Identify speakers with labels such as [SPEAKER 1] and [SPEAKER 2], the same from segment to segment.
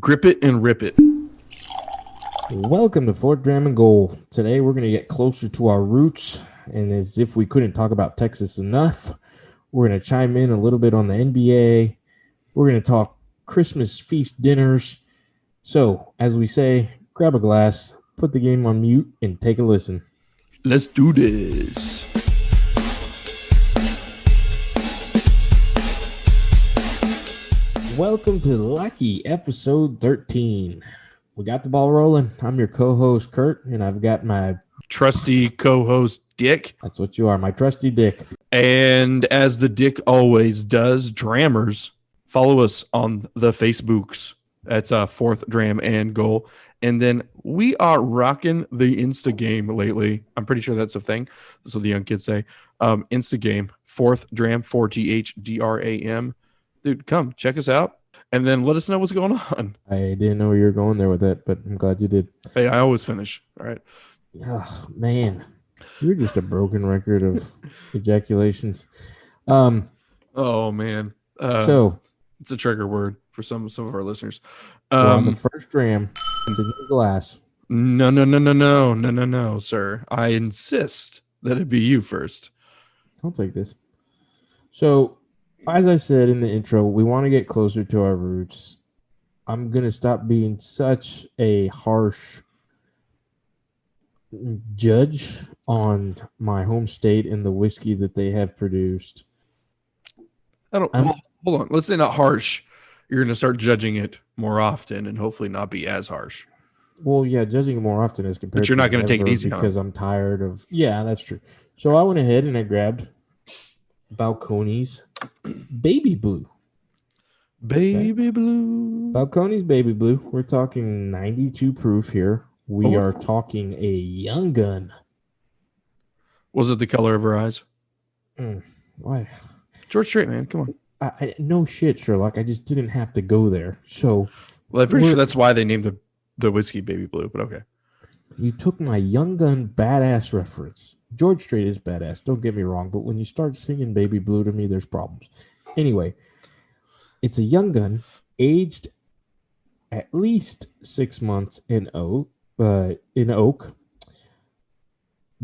[SPEAKER 1] Grip it and rip it.
[SPEAKER 2] Welcome to Fort Dram and Goal. Today we're going to get closer to our roots, and as if we couldn't talk about Texas enough, we're going to chime in a little bit on the NBA. We're going to talk Christmas feast dinners. So, as we say, grab a glass, put the game on mute, and take a listen.
[SPEAKER 1] Let's do this.
[SPEAKER 2] Welcome to Lucky episode 13. We got the ball rolling. I'm your co-host, Kurt, and I've got my
[SPEAKER 1] Trusty co-host, Dick.
[SPEAKER 2] That's what you are, my trusty Dick.
[SPEAKER 1] And as the Dick always does, Drammers, follow us on the Facebooks. That's Fourth Dram and Goal. And then we are rocking the Insta game lately. I'm pretty sure that's a thing. That's what the young kids say. Insta game, Fourth Dram, 4THDRAM. Dude, come check us out and then let us know what's going on.
[SPEAKER 2] I didn't know you were going there with that, but I'm glad you did.
[SPEAKER 1] Hey, I always finish. All right.
[SPEAKER 2] Oh, man. You're just a broken record of ejaculations.
[SPEAKER 1] Oh, man.
[SPEAKER 2] So
[SPEAKER 1] it's a trigger word for some of our listeners.
[SPEAKER 2] we're on the first dram. It's a new glass.
[SPEAKER 1] No, sir. I insist that it be you first.
[SPEAKER 2] I'll take this. So, as I said in the intro, we want to get closer to our roots. I'm going to stop being such a harsh judge on my home state and the whiskey that they have produced.
[SPEAKER 1] Hold on. Let's say not harsh. You're going to start judging it more often and hopefully not be as harsh.
[SPEAKER 2] Well, yeah, judging it more often as compared
[SPEAKER 1] but you're not going to take it easy
[SPEAKER 2] because I'm tired of. Yeah, that's true. So I went ahead and I grabbed Balcones Baby Blue.
[SPEAKER 1] Baby Blue.
[SPEAKER 2] Balcones Baby Blue. We're talking 92 proof here. We are talking a young gun.
[SPEAKER 1] Was it the color of her eyes?
[SPEAKER 2] Why?
[SPEAKER 1] George Strait, man. Come on.
[SPEAKER 2] I no shit, Sherlock. I just didn't have to go there. So,
[SPEAKER 1] well, I'm pretty sure that's why they named the whiskey Baby Blue, but okay.
[SPEAKER 2] You took my Young Gun badass reference. George Strait is badass, don't get me wrong, but when you start singing Baby Blue to me, there's problems. Anyway, it's a Young Gun aged at least 6 months in oak. The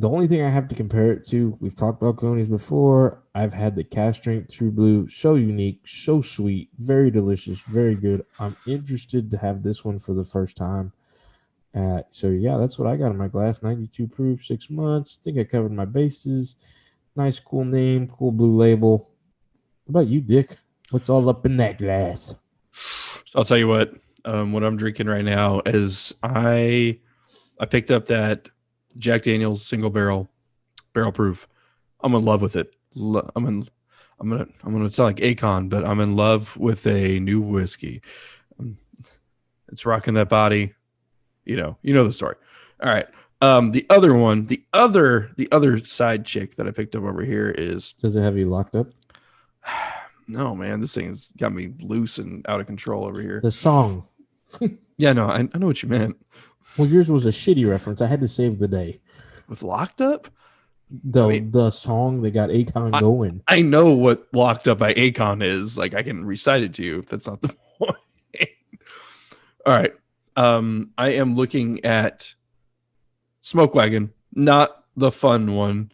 [SPEAKER 2] only thing I have to compare it to, we've talked about Conies before. I've had the Cask Strength True Blue, so unique, so sweet, very delicious, very good. I'm interested to have this one for the first time. So, yeah, that's what I got in my glass. 92 proof, 6 months. I think I covered my bases. Nice, cool name, cool blue label. What about you, Dick? What's all up in that glass?
[SPEAKER 1] So I'll tell you what I'm drinking right now is I picked up that Jack Daniel's single barrel proof. I'm in love with it. I'm gonna sound like Akon, but I'm in love with a new whiskey. It's rocking that body. You know the story. All right. The other one, the other side chick that I picked up over here is.
[SPEAKER 2] Does it have you locked up?
[SPEAKER 1] No, man. This thing has got me loose and out of control over here.
[SPEAKER 2] The song.
[SPEAKER 1] Yeah, no, I know what you meant.
[SPEAKER 2] Well, yours was a shitty reference. I had to save the day.
[SPEAKER 1] With Locked Up?
[SPEAKER 2] The song that got Akon going.
[SPEAKER 1] I know what Locked Up by Akon is. Like, I can recite it to you if that's not the point. All right. I am looking at Smoke Wagon, not the fun one.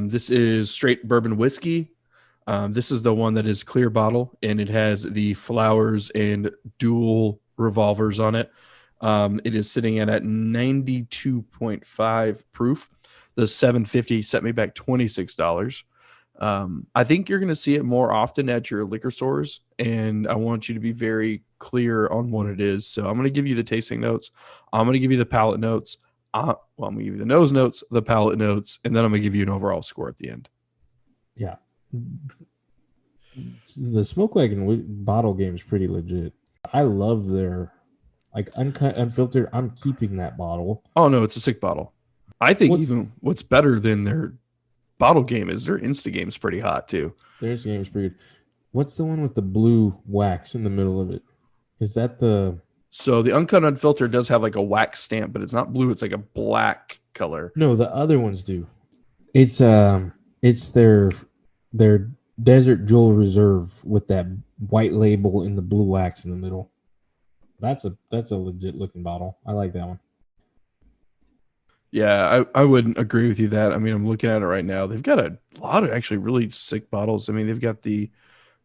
[SPEAKER 1] This is straight bourbon whiskey. This is the one that is clear bottle, and it has the flowers and dual revolvers on it. It is sitting at 92.5 proof. The 750 set me back $26. I think you're going to see it more often at your liquor stores, and I want you to be very clear on what it is. So I'm going to give you the tasting notes. I'm going to give you the palate notes. I'm going to give you the nose notes, the palate notes, and then I'm going to give you an overall score at the end.
[SPEAKER 2] Yeah. The Smoke Wagon bottle game is pretty legit. I love their uncut, unfiltered. I'm keeping that bottle.
[SPEAKER 1] Oh, no, it's a sick bottle. I think even what's better than their bottle game is their Insta game is pretty hot, too.
[SPEAKER 2] Their Insta game is pretty good. What's the one with the blue wax in the middle of it? Is that the...
[SPEAKER 1] So the uncut unfiltered does have like a wax stamp, but it's not blue. It's like a black color.
[SPEAKER 2] No, the other ones do. It's their Desert Jewel Reserve with that white label and the blue wax in the middle. That's a legit looking bottle. I like that one.
[SPEAKER 1] Yeah, I would agree with you that. I mean, I'm looking at it right now. They've got a lot of actually really sick bottles. I mean, they've got the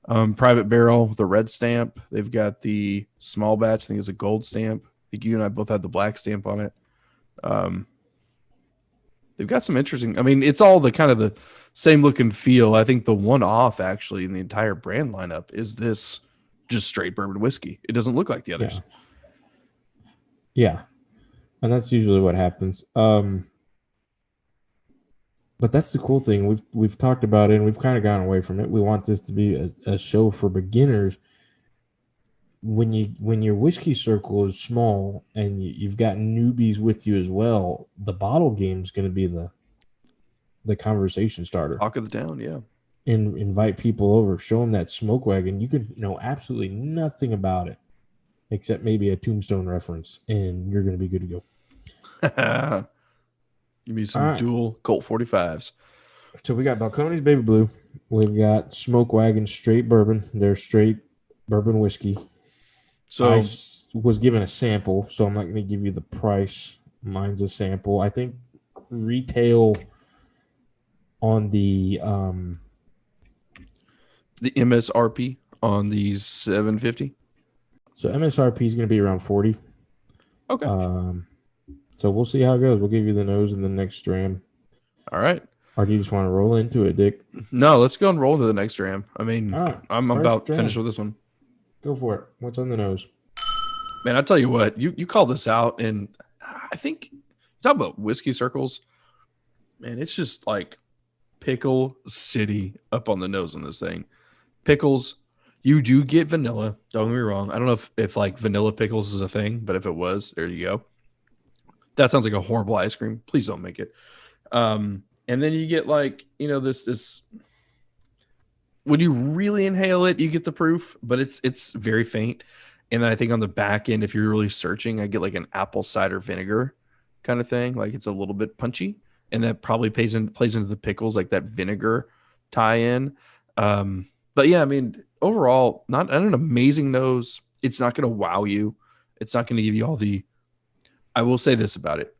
[SPEAKER 1] private barrel, the red stamp. They've got the small batch. I think it's a gold stamp. I think you and I both had the black stamp on it. Um, they've got some interesting. I mean, it's all the kind of the same look and feel. I think the one off actually in the entire brand lineup is this just straight bourbon whiskey. It doesn't look like the
[SPEAKER 2] Yeah.
[SPEAKER 1] others.
[SPEAKER 2] Yeah. And that's usually what happens. But that's the cool thing. We've talked about it and we've kind of gone away from it. We want this to be a show for beginners. When your whiskey circle is small and you've got newbies with you as well, the bottle game is going to be the conversation starter.
[SPEAKER 1] Talk of the town, yeah.
[SPEAKER 2] And invite people over, show them that smoke wagon. You could know absolutely nothing about it except maybe a Tombstone reference, and you're going to be good to go.
[SPEAKER 1] Give me
[SPEAKER 2] All
[SPEAKER 1] some
[SPEAKER 2] right.
[SPEAKER 1] dual Colt 45s.
[SPEAKER 2] So we got Balcones Baby Blue. We've got Smoke Wagon Straight Bourbon. They're straight bourbon whiskey. I
[SPEAKER 1] So
[SPEAKER 2] was given a sample, so I'm not going to give you the price. Mine's a sample. I think retail on the
[SPEAKER 1] MSRP on these 750.
[SPEAKER 2] so MSRP is going to be around 40.
[SPEAKER 1] Okay.
[SPEAKER 2] So we'll see how it goes. We'll give you the nose in the next dram.
[SPEAKER 1] All right.
[SPEAKER 2] Or do you just want to roll into it, Dick?
[SPEAKER 1] No, let's go and roll into the next dram. I mean,
[SPEAKER 2] All right.
[SPEAKER 1] I'm
[SPEAKER 2] First
[SPEAKER 1] about
[SPEAKER 2] dram.
[SPEAKER 1] finished with this one.
[SPEAKER 2] Go for it. What's on the nose?
[SPEAKER 1] Man, I tell you what, you call this out, and I think you talk about whiskey circles. Man, it's just like Pickle City up on the nose on this thing. Pickles, you do get vanilla. Don't get me wrong. I don't know if like vanilla pickles is a thing, but if it was, there you go. That sounds like a horrible ice cream. Please don't make it. And then you get like, this when you really inhale it, you get the proof, but it's very faint. And then I think on the back end, if you're really searching, I get like an apple cider vinegar kind of thing. Like it's a little bit punchy. And that probably plays into the pickles, like that vinegar tie in. But yeah, I mean, overall, not an amazing nose. It's not going to wow you. It's not going to give you all the. I will say this about it: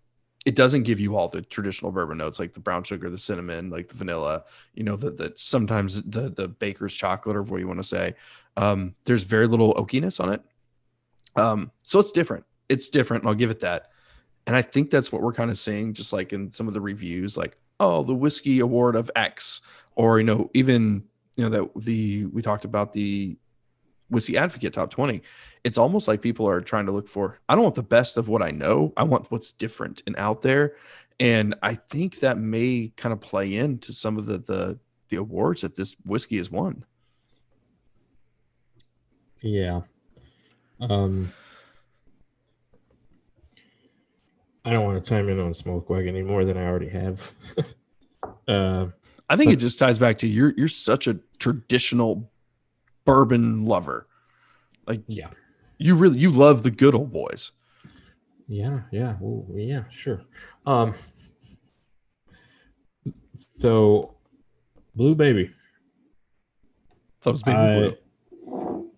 [SPEAKER 1] it doesn't give you all the traditional bourbon notes, like the brown sugar, the cinnamon, like the vanilla. That sometimes the baker's chocolate, or what you want to say. There's very little oakiness on it. So it's different. It's different. And I'll give it that. And I think that's what we're kind of seeing, just like in some of the reviews, like, oh, the whiskey award of X, or even that we talked about the whiskey advocate top 20. It's almost like people are trying to look for, I don't want the best of what I know. I want what's different and out there. And I think that may kind of play into some of the awards that this whiskey has won.
[SPEAKER 2] Yeah. I don't want to chime in on Smoke Wagon any more than I already have.
[SPEAKER 1] I think it just ties back to you're such a traditional bourbon lover. Like,
[SPEAKER 2] yeah,
[SPEAKER 1] you love the good old boys.
[SPEAKER 2] yeah, well, yeah, sure. So Blue Baby.
[SPEAKER 1] That was Baby Blue.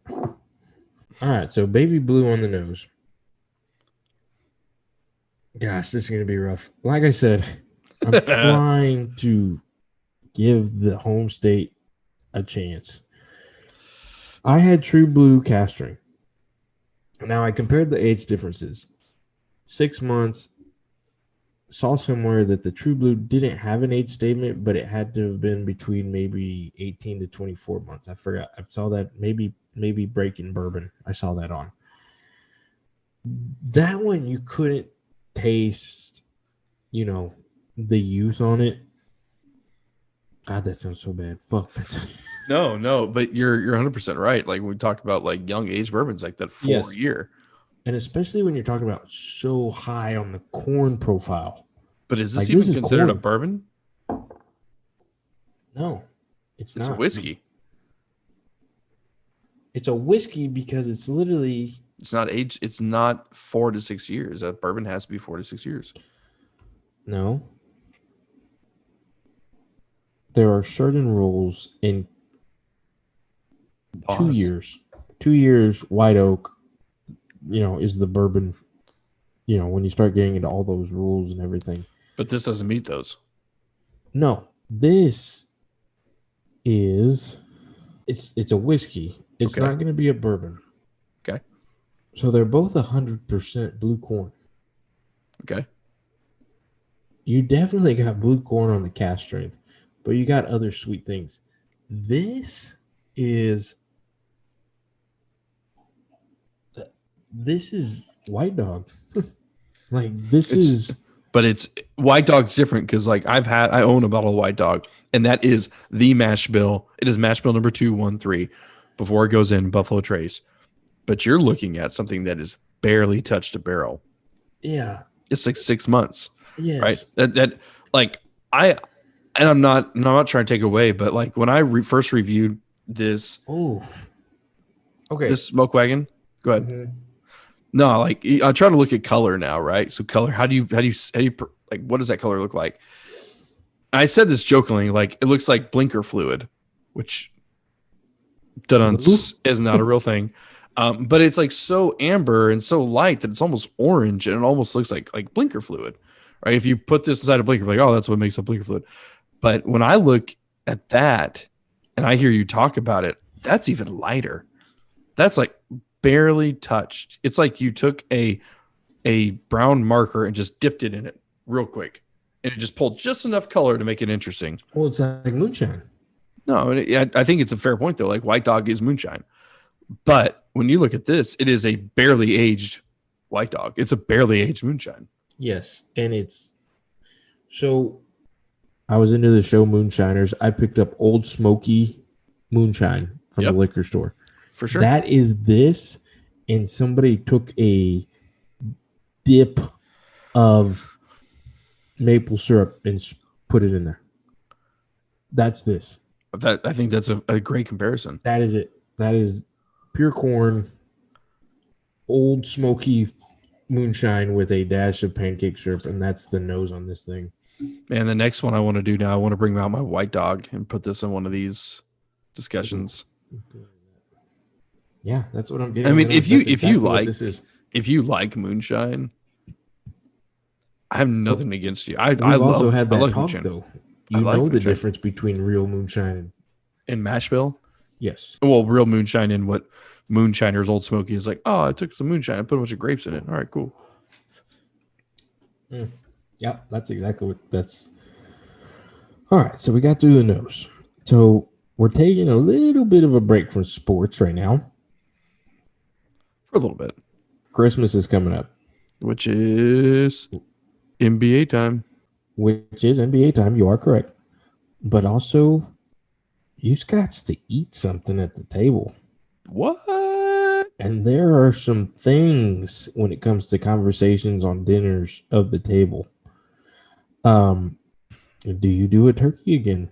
[SPEAKER 2] All right, so Baby Blue on the nose. Gosh, this is going to be rough. Like I said, I'm trying to give the home state a chance. I had True Blue castering. Now I compared the age differences. 6 months. Saw somewhere that the True Blue didn't have an age statement, but it had to have been between maybe 18 to 24 months. I forgot. I saw that maybe Breaking Bourbon. I saw that on. That one you couldn't taste, the youth on it. God, that sounds so bad. Fuck.
[SPEAKER 1] No, but you're 100% right. Like we talked about, like young age bourbons, like that 4-year.
[SPEAKER 2] And especially when you're talking about so high on the corn profile.
[SPEAKER 1] But is this even considered a bourbon?
[SPEAKER 2] No, it's not.
[SPEAKER 1] It's a whiskey.
[SPEAKER 2] It's a whiskey because it's literally.
[SPEAKER 1] It's not age. It's not 4 to 6 years. A bourbon has to be 4 to 6 years.
[SPEAKER 2] No. There are certain rules in
[SPEAKER 1] Pause.
[SPEAKER 2] 2 years. 2 years, white oak. is the bourbon. When you start getting into all those rules and everything.
[SPEAKER 1] But this doesn't meet those.
[SPEAKER 2] No, this is it's a whiskey. It's
[SPEAKER 1] Okay.
[SPEAKER 2] not going to be a bourbon.
[SPEAKER 1] Okay.
[SPEAKER 2] So they're both 100% blue corn.
[SPEAKER 1] Okay.
[SPEAKER 2] You definitely got blue corn on the cast strength, but you got other sweet things. This is this is White Dog. Like this
[SPEAKER 1] It's
[SPEAKER 2] is
[SPEAKER 1] but it's White Dog's different because like I own a bottle of White Dog, and that is the mash bill. It is mash bill number 213 before it goes in Buffalo Trace. But you're looking at something that is barely touched a barrel.
[SPEAKER 2] yeah,
[SPEAKER 1] It's like 6 months, right?
[SPEAKER 2] yes.
[SPEAKER 1] That like I and I'm not trying to take away, but like when I first reviewed this
[SPEAKER 2] Oh, okay.
[SPEAKER 1] this smoke wagon, go ahead.
[SPEAKER 2] Mhm.
[SPEAKER 1] No, like I try to look at color now, right? So color, like what does that color look like? I said this jokingly, like it looks like blinker fluid, which
[SPEAKER 2] Blue?
[SPEAKER 1] is not a real thing. But it's like so amber and so light that it's almost orange and it almost looks like blinker fluid, right? If you put this inside a blinker, like, oh, that's what makes a blinker fluid. But when I look at that and I hear you talk about it, that's even lighter. That's like barely touched. It's like you took a brown marker and just dipped it in it real quick, and it just pulled just enough color to make it interesting.
[SPEAKER 2] Well, it's like moonshine.
[SPEAKER 1] No, I think it's a fair point though. Like White Dog is moonshine, but when you look at this, it is a barely aged White Dog. It's a barely aged moonshine.
[SPEAKER 2] Yes, and it's so. I was into the show Moonshiners. I picked up Old Smoky Moonshine from the
[SPEAKER 1] Yep,
[SPEAKER 2] liquor store.
[SPEAKER 1] for sure.
[SPEAKER 2] That is this, and somebody took a dip of maple syrup and put it in there. That's this.
[SPEAKER 1] That I think that's a great comparison.
[SPEAKER 2] That is it. That is pure corn, Old Smoky Moonshine with a dash of pancake syrup, and that's the nose on this thing.
[SPEAKER 1] And the next one I want to do now, I want to bring out my White Dog and put this in one of these discussions.
[SPEAKER 2] Yeah, that's what I'm getting.
[SPEAKER 1] I mean,
[SPEAKER 2] That's exactly what
[SPEAKER 1] like
[SPEAKER 2] this is.
[SPEAKER 1] if you like moonshine, I have nothing against you.
[SPEAKER 2] We've also had
[SPEAKER 1] I
[SPEAKER 2] that
[SPEAKER 1] love
[SPEAKER 2] talk
[SPEAKER 1] moonshine.
[SPEAKER 2] though.
[SPEAKER 1] I
[SPEAKER 2] You
[SPEAKER 1] like
[SPEAKER 2] know the
[SPEAKER 1] moonshine.
[SPEAKER 2] difference between real moonshine and
[SPEAKER 1] In Mashville,
[SPEAKER 2] yes.
[SPEAKER 1] well, real moonshine and what moonshiners Old Smoky is like. Oh, I took some moonshine, I put a bunch of grapes in it. All right, cool.
[SPEAKER 2] Yeah, that's exactly what that's. All right, so we got through the nose. So we're taking a little bit of a break from sports right now.
[SPEAKER 1] For a little bit,
[SPEAKER 2] Christmas is coming up,
[SPEAKER 1] which is NBA time.
[SPEAKER 2] which is NBA time. You are correct. But also, you've got to eat something at the table.
[SPEAKER 1] What?
[SPEAKER 2] And there are some things when it comes to conversations on dinners of the table. Do you do a turkey again?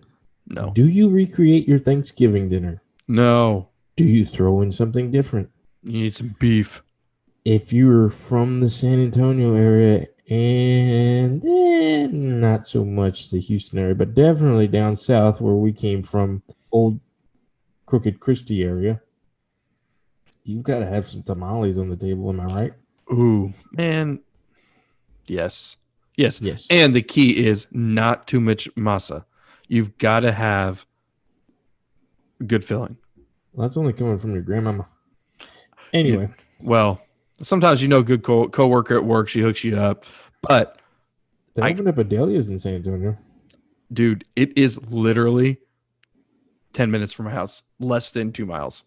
[SPEAKER 1] No,
[SPEAKER 2] Do you recreate your Thanksgiving dinner?
[SPEAKER 1] no.
[SPEAKER 2] Do you throw in something different?
[SPEAKER 1] You need some beef.
[SPEAKER 2] If you're from the San Antonio area and not so much the Houston area, but definitely down south where we came from, old Crooked Christie area, you've got to have some tamales on the table. Am I right?
[SPEAKER 1] Ooh, man. Yes. Yes.
[SPEAKER 2] Yes.
[SPEAKER 1] And the key is not too much masa. You've got to have good filling.
[SPEAKER 2] Well, that's only coming from your grandmama. Anyway,
[SPEAKER 1] Well, sometimes good co-worker at work, she hooks you up. But
[SPEAKER 2] they opened up a Delia's in San Antonio.
[SPEAKER 1] dude, it is literally 10 minutes from my house, less than 2 miles.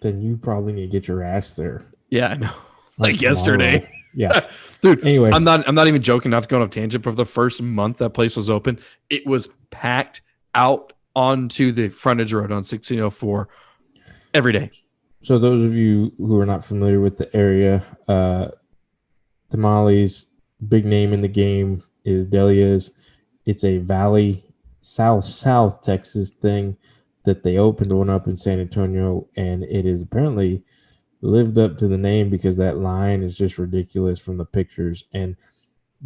[SPEAKER 2] Then you probably need to get your ass there.
[SPEAKER 1] Yeah, I know.
[SPEAKER 2] Like
[SPEAKER 1] yesterday.
[SPEAKER 2] tomorrow. Yeah.
[SPEAKER 1] Dude,
[SPEAKER 2] Anyway.
[SPEAKER 1] I'm not even joking, not to go on a tangent, but for the first month that place was open, it was packed out onto the frontage road on 1604 every day.
[SPEAKER 2] So those of you who are not familiar with the area, tamales, big name in the game is Delia's. It's a Valley, South Texas thing that they opened one up in San Antonio, and it is apparently lived up to the name because that line is just ridiculous from the pictures. And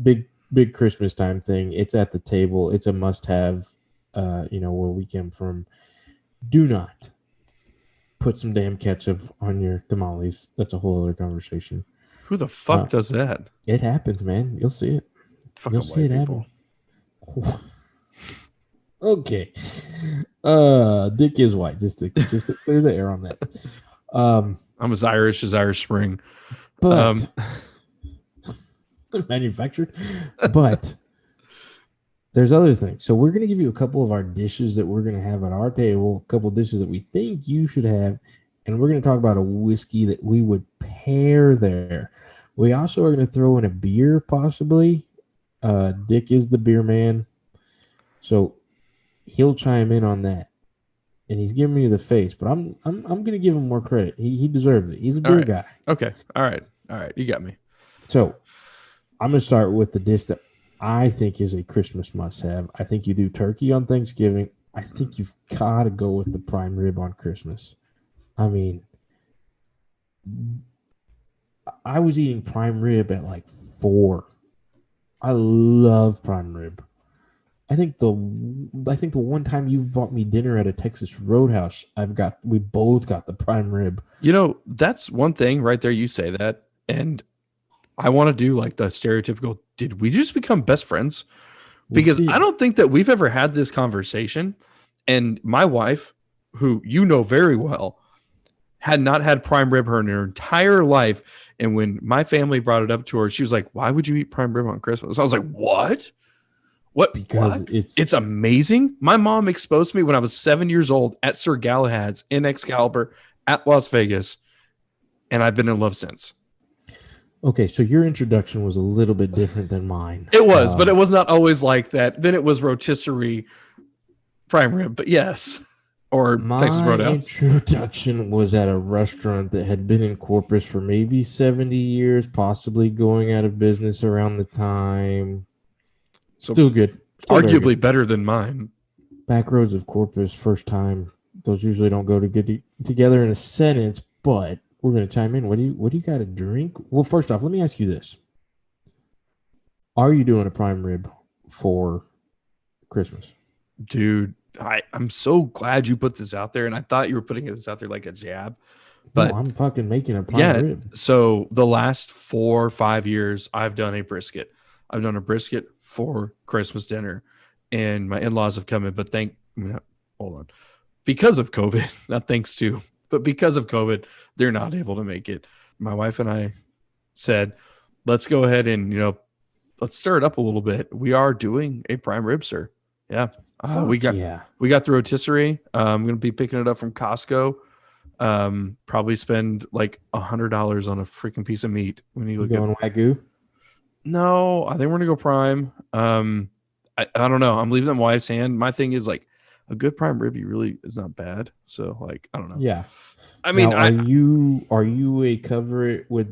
[SPEAKER 2] big Christmas time thing. It's at the table. It's a must-have. Where we came from. Do not put some damn ketchup on your tamales. That's a whole other conversation.
[SPEAKER 1] Who the fuck does that?
[SPEAKER 2] It happens, man. You'll see it. You'll
[SPEAKER 1] Fucking
[SPEAKER 2] see
[SPEAKER 1] white
[SPEAKER 2] it
[SPEAKER 1] people.
[SPEAKER 2] happen. Okay. Dick is white. Just to clear the air on that.
[SPEAKER 1] I'm as Irish as Irish Spring.
[SPEAKER 2] But manufactured. But there's other things. So we're gonna give you a couple of our dishes that we're gonna have at our table, a couple of dishes that we think you should have, and we're gonna talk about a whiskey that we would pair there. We also are gonna throw in a beer, possibly. Dick is the beer man, so he'll chime in on that. And he's giving me the face, but I'm gonna give him more credit. He deserves it. He's a
[SPEAKER 1] All
[SPEAKER 2] beer
[SPEAKER 1] right.
[SPEAKER 2] guy.
[SPEAKER 1] Okay. All right. You got me.
[SPEAKER 2] So I'm gonna start with the dish that I think is a Christmas must-have. I think you do turkey on Thanksgiving. I think you've got to go with the prime rib on Christmas. I mean, I was eating prime rib at like 4. I love prime rib. I think the one time you've bought me dinner at a Texas Roadhouse, we both got the prime rib.
[SPEAKER 1] You know, that's one thing right there. You say that, and I want to do like the stereotypical. Did we just become best friends? Because I don't think that we've ever had this conversation. And my wife, who you know very well, had not had prime rib her entire life. And when my family brought it up to her, she was like, "Why would you eat prime rib on Christmas?" I was like, "What?
[SPEAKER 2] Because
[SPEAKER 1] What? It's amazing." My mom exposed me when I was 7 years old at Sir Galahad's in Excalibur at Las Vegas, and I've been in love since.
[SPEAKER 2] Okay, so your introduction was a little bit different than mine.
[SPEAKER 1] It was, but it was not always like that. Then it was rotisserie prime rib, but yes. Or Texas
[SPEAKER 2] My
[SPEAKER 1] Roadhouse.
[SPEAKER 2] introduction was at a restaurant that had been in Corpus for maybe 70 years, possibly going out of business around the time.
[SPEAKER 1] So
[SPEAKER 2] Still good. Still very
[SPEAKER 1] arguably
[SPEAKER 2] good.
[SPEAKER 1] better than mine.
[SPEAKER 2] Back roads of Corpus, first time. Those usually don't go together in a sentence, but we're going to chime in. What do you got to drink? Well, first off, let me ask you this. Are you doing a prime rib for Christmas?
[SPEAKER 1] Dude, I'm so glad you put this out there. And I thought you were putting this out there like a jab. But
[SPEAKER 2] no, I'm fucking making a prime rib.
[SPEAKER 1] So the last 4 or 5 years, I've done a brisket. I've done a brisket for Christmas dinner. And my in-laws have come in, but hold on. Because of COVID, not thanks to, but because of COVID, they're not able to make it. My wife and I said, let's go ahead and, let's stir it up a little bit. We are doing a prime rib, sir. Yeah. We got the rotisserie. I'm going to be picking it up from Costco. Probably spend like $100 on a freaking piece of meat when you look
[SPEAKER 2] going Wagyu.
[SPEAKER 1] No, I think we're gonna go prime. I don't know. I'm leaving it in my wife's hand. My thing is like a good prime rib really is not bad. So like I don't know.
[SPEAKER 2] Yeah.
[SPEAKER 1] I mean,
[SPEAKER 2] now, are you a cover it with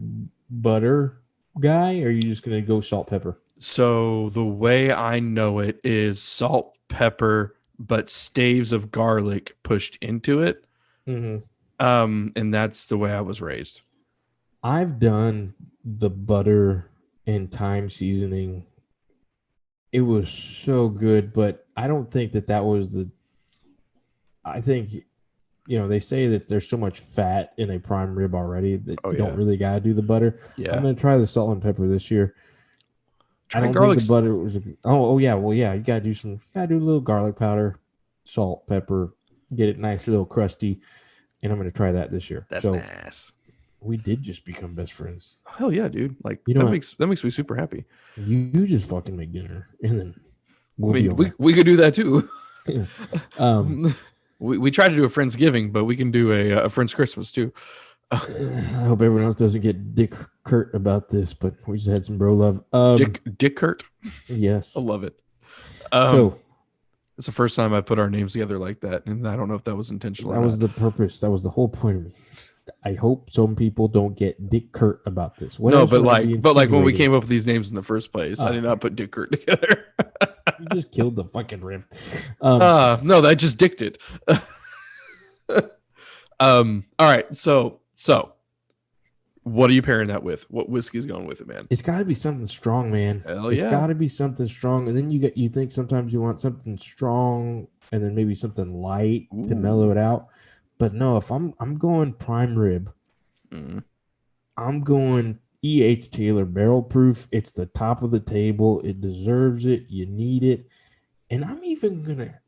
[SPEAKER 2] butter guy, or are you just gonna go salt pepper?
[SPEAKER 1] So the way I know it is salt, pepper, but staves of garlic pushed into it.
[SPEAKER 2] Mm-hmm.
[SPEAKER 1] And that's the way I was raised.
[SPEAKER 2] I've done the butter and thyme seasoning. It was so good, but I don't think that was I think, they say that there's so much fat in a prime rib already that you don't really gotta do the butter.
[SPEAKER 1] Yeah.
[SPEAKER 2] I'm gonna try the salt and pepper this year. I don't
[SPEAKER 1] think
[SPEAKER 2] the butter was. Oh yeah, well yeah, you gotta do a little garlic powder, salt, pepper, get it nice, a little crusty, and I'm gonna try that this year.
[SPEAKER 1] That's nice.
[SPEAKER 2] We did just become best friends.
[SPEAKER 1] Hell yeah, dude! Like that makes me super happy.
[SPEAKER 2] You just fucking make dinner, and then
[SPEAKER 1] we could do that too.
[SPEAKER 2] um,
[SPEAKER 1] we tried to do a Friendsgiving, but we can do a Friends Christmas too.
[SPEAKER 2] I hope everyone else doesn't get Dick Kurt about this, but we just had some bro love.
[SPEAKER 1] Dick Kurt.
[SPEAKER 2] Yes,
[SPEAKER 1] I love it. So it's the first time I put our names together like that, and I don't know if that was intentional.
[SPEAKER 2] That was the purpose. That was the whole point of it. I hope some people don't get Dick Kurt about this.
[SPEAKER 1] But when we came up with these names in the first place, I did not put Dick Kurt together.
[SPEAKER 2] You just killed the fucking riff.
[SPEAKER 1] No, that just dicked it. All right, so what are you pairing that with? What whiskey's going with it, man?
[SPEAKER 2] It's got to be something strong, man.
[SPEAKER 1] Hell yeah.
[SPEAKER 2] It's got to be something strong, and then you think sometimes you want something strong, and then maybe something light to mellow it out. But no, if I'm going prime rib, I'm going E.H. Taylor barrel proof. It's the top of the table. It deserves it. You need it. And I'm even gonna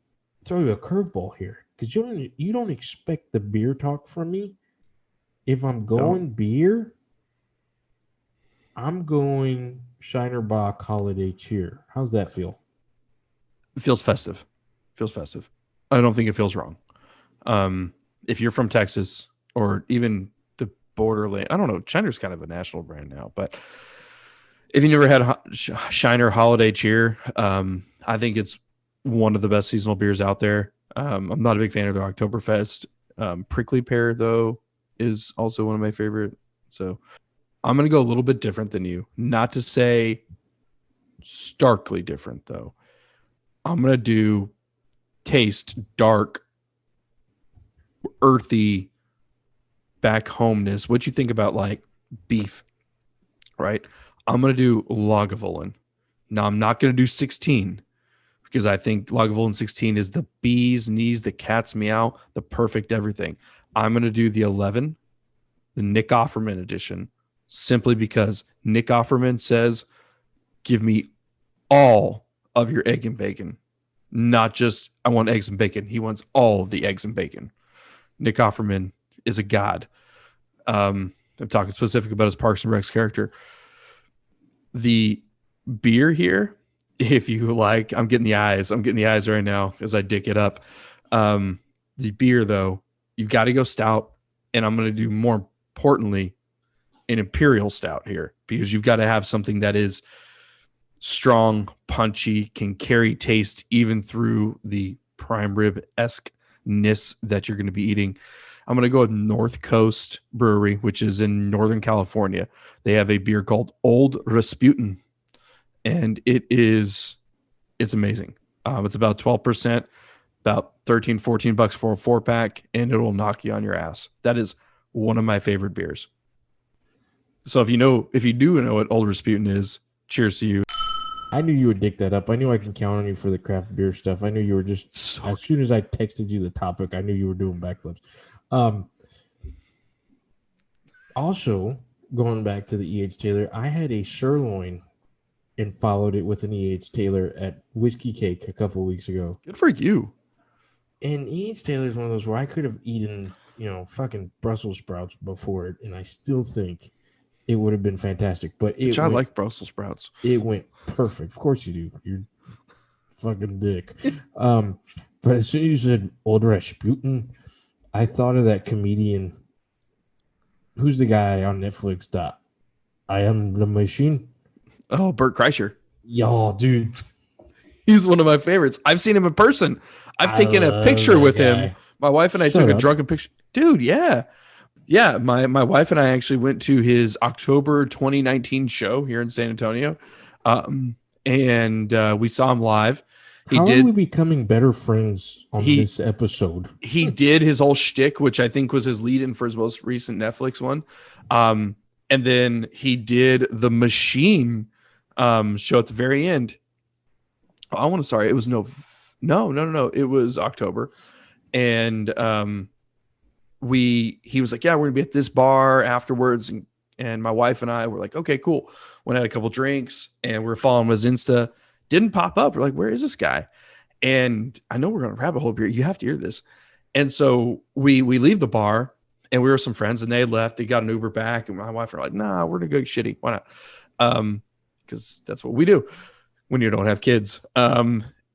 [SPEAKER 2] throw you a curveball here because you don't expect the beer talk from me. If I'm
[SPEAKER 1] No,
[SPEAKER 2] going beer, I'm going Shiner Bock Holiday Cheer. How's that feel?
[SPEAKER 1] it feels festive. Feels festive. I don't think it feels wrong. If you're from Texas or even the borderland, I don't know. Shiner's kind of a national brand now, but if you never had Shiner Holiday Cheer, I think it's one of the best seasonal beers out there. I'm not a big fan of their Oktoberfest. Prickly Pear, though, is also one of my favorite. So I'm going to go a little bit different than you. Not to say starkly different, though. I'm going to do taste dark, earthy, back homeness. What you think about like beef, right? I'm going to do Lagavulin. Now, I'm not going to do 16 because I think Lagavulin 16 is the bee's knees, the cat's meow, the perfect everything. I'm going to do the 11, the Nick Offerman edition, simply because Nick Offerman says, give me all of your egg and bacon, not just I want eggs and bacon. He wants all the eggs and bacon. Nick Offerman is a god. I'm talking specific about his Parks and Recs character. The beer here, if you like, I'm getting the eyes. I'm getting the eyes right now as I dick it up. The beer, though, you've got to go stout, and I'm going to do more importantly an imperial stout here because you've got to have something that is strong, punchy, can carry taste even through the prime rib esque-ness that you're going to be eating. I'm going to go with North Coast Brewery, which is in Northern California. They have a beer called Old Rasputin, and it's amazing. It's about 12%, about 13, $14 for a 4-pack, and it'll knock you on your ass. That is one of my favorite beers. So if you do know what Old Rasputin is, cheers to you.
[SPEAKER 2] I knew you would dick that up. I knew I can count on you for the craft beer stuff. I knew you were just
[SPEAKER 1] So
[SPEAKER 2] as soon as I texted you the topic, I knew you were doing backflips. Also, going back to the E.H. Taylor, I had a sirloin and followed it with an E.H. Taylor at Whiskey Cake a couple weeks ago.
[SPEAKER 1] good for you.
[SPEAKER 2] And E.H. Taylor is one of those where I could have eaten, fucking Brussels sprouts before it, and I still think it would have been fantastic. But
[SPEAKER 1] I like Brussels sprouts.
[SPEAKER 2] it went perfect. Of course you do. You're fucking dick. But as soon as you said Old Rasputin, I thought of that comedian. Who's the guy on Netflix that I am the machine?
[SPEAKER 1] Oh, Bert Kreischer.
[SPEAKER 2] Yo, dude.
[SPEAKER 1] He's one of my favorites. I've seen him in person. I've
[SPEAKER 2] I
[SPEAKER 1] taken a
[SPEAKER 2] love
[SPEAKER 1] picture
[SPEAKER 2] that
[SPEAKER 1] with
[SPEAKER 2] guy.
[SPEAKER 1] him. My wife and I
[SPEAKER 2] Shut
[SPEAKER 1] took a
[SPEAKER 2] up.
[SPEAKER 1] drunken picture. Dude, yeah. Yeah, my wife and I actually went to his October 2019 show here in San Antonio. And we saw him live.
[SPEAKER 2] How are we becoming better friends on
[SPEAKER 1] He-
[SPEAKER 2] this episode?
[SPEAKER 1] He did his whole shtick, which I think was his lead-in for his most recent Netflix one. And then he did the Machine show at the very end. Oh, it was no. It was October, and he was like, yeah, we're gonna be at this bar afterwards, and my wife and I were like, okay, cool. Went had a couple drinks, and we were following his Insta. Didn't pop up. We're like, where is this guy? And I know we're gonna rabbit hole here. You have to hear this. And so we leave the bar, and we were some friends, and they had left. They got an Uber back, and my wife were like, nah, we're gonna go shitty. Why not? Because that's what we do when you don't have kids.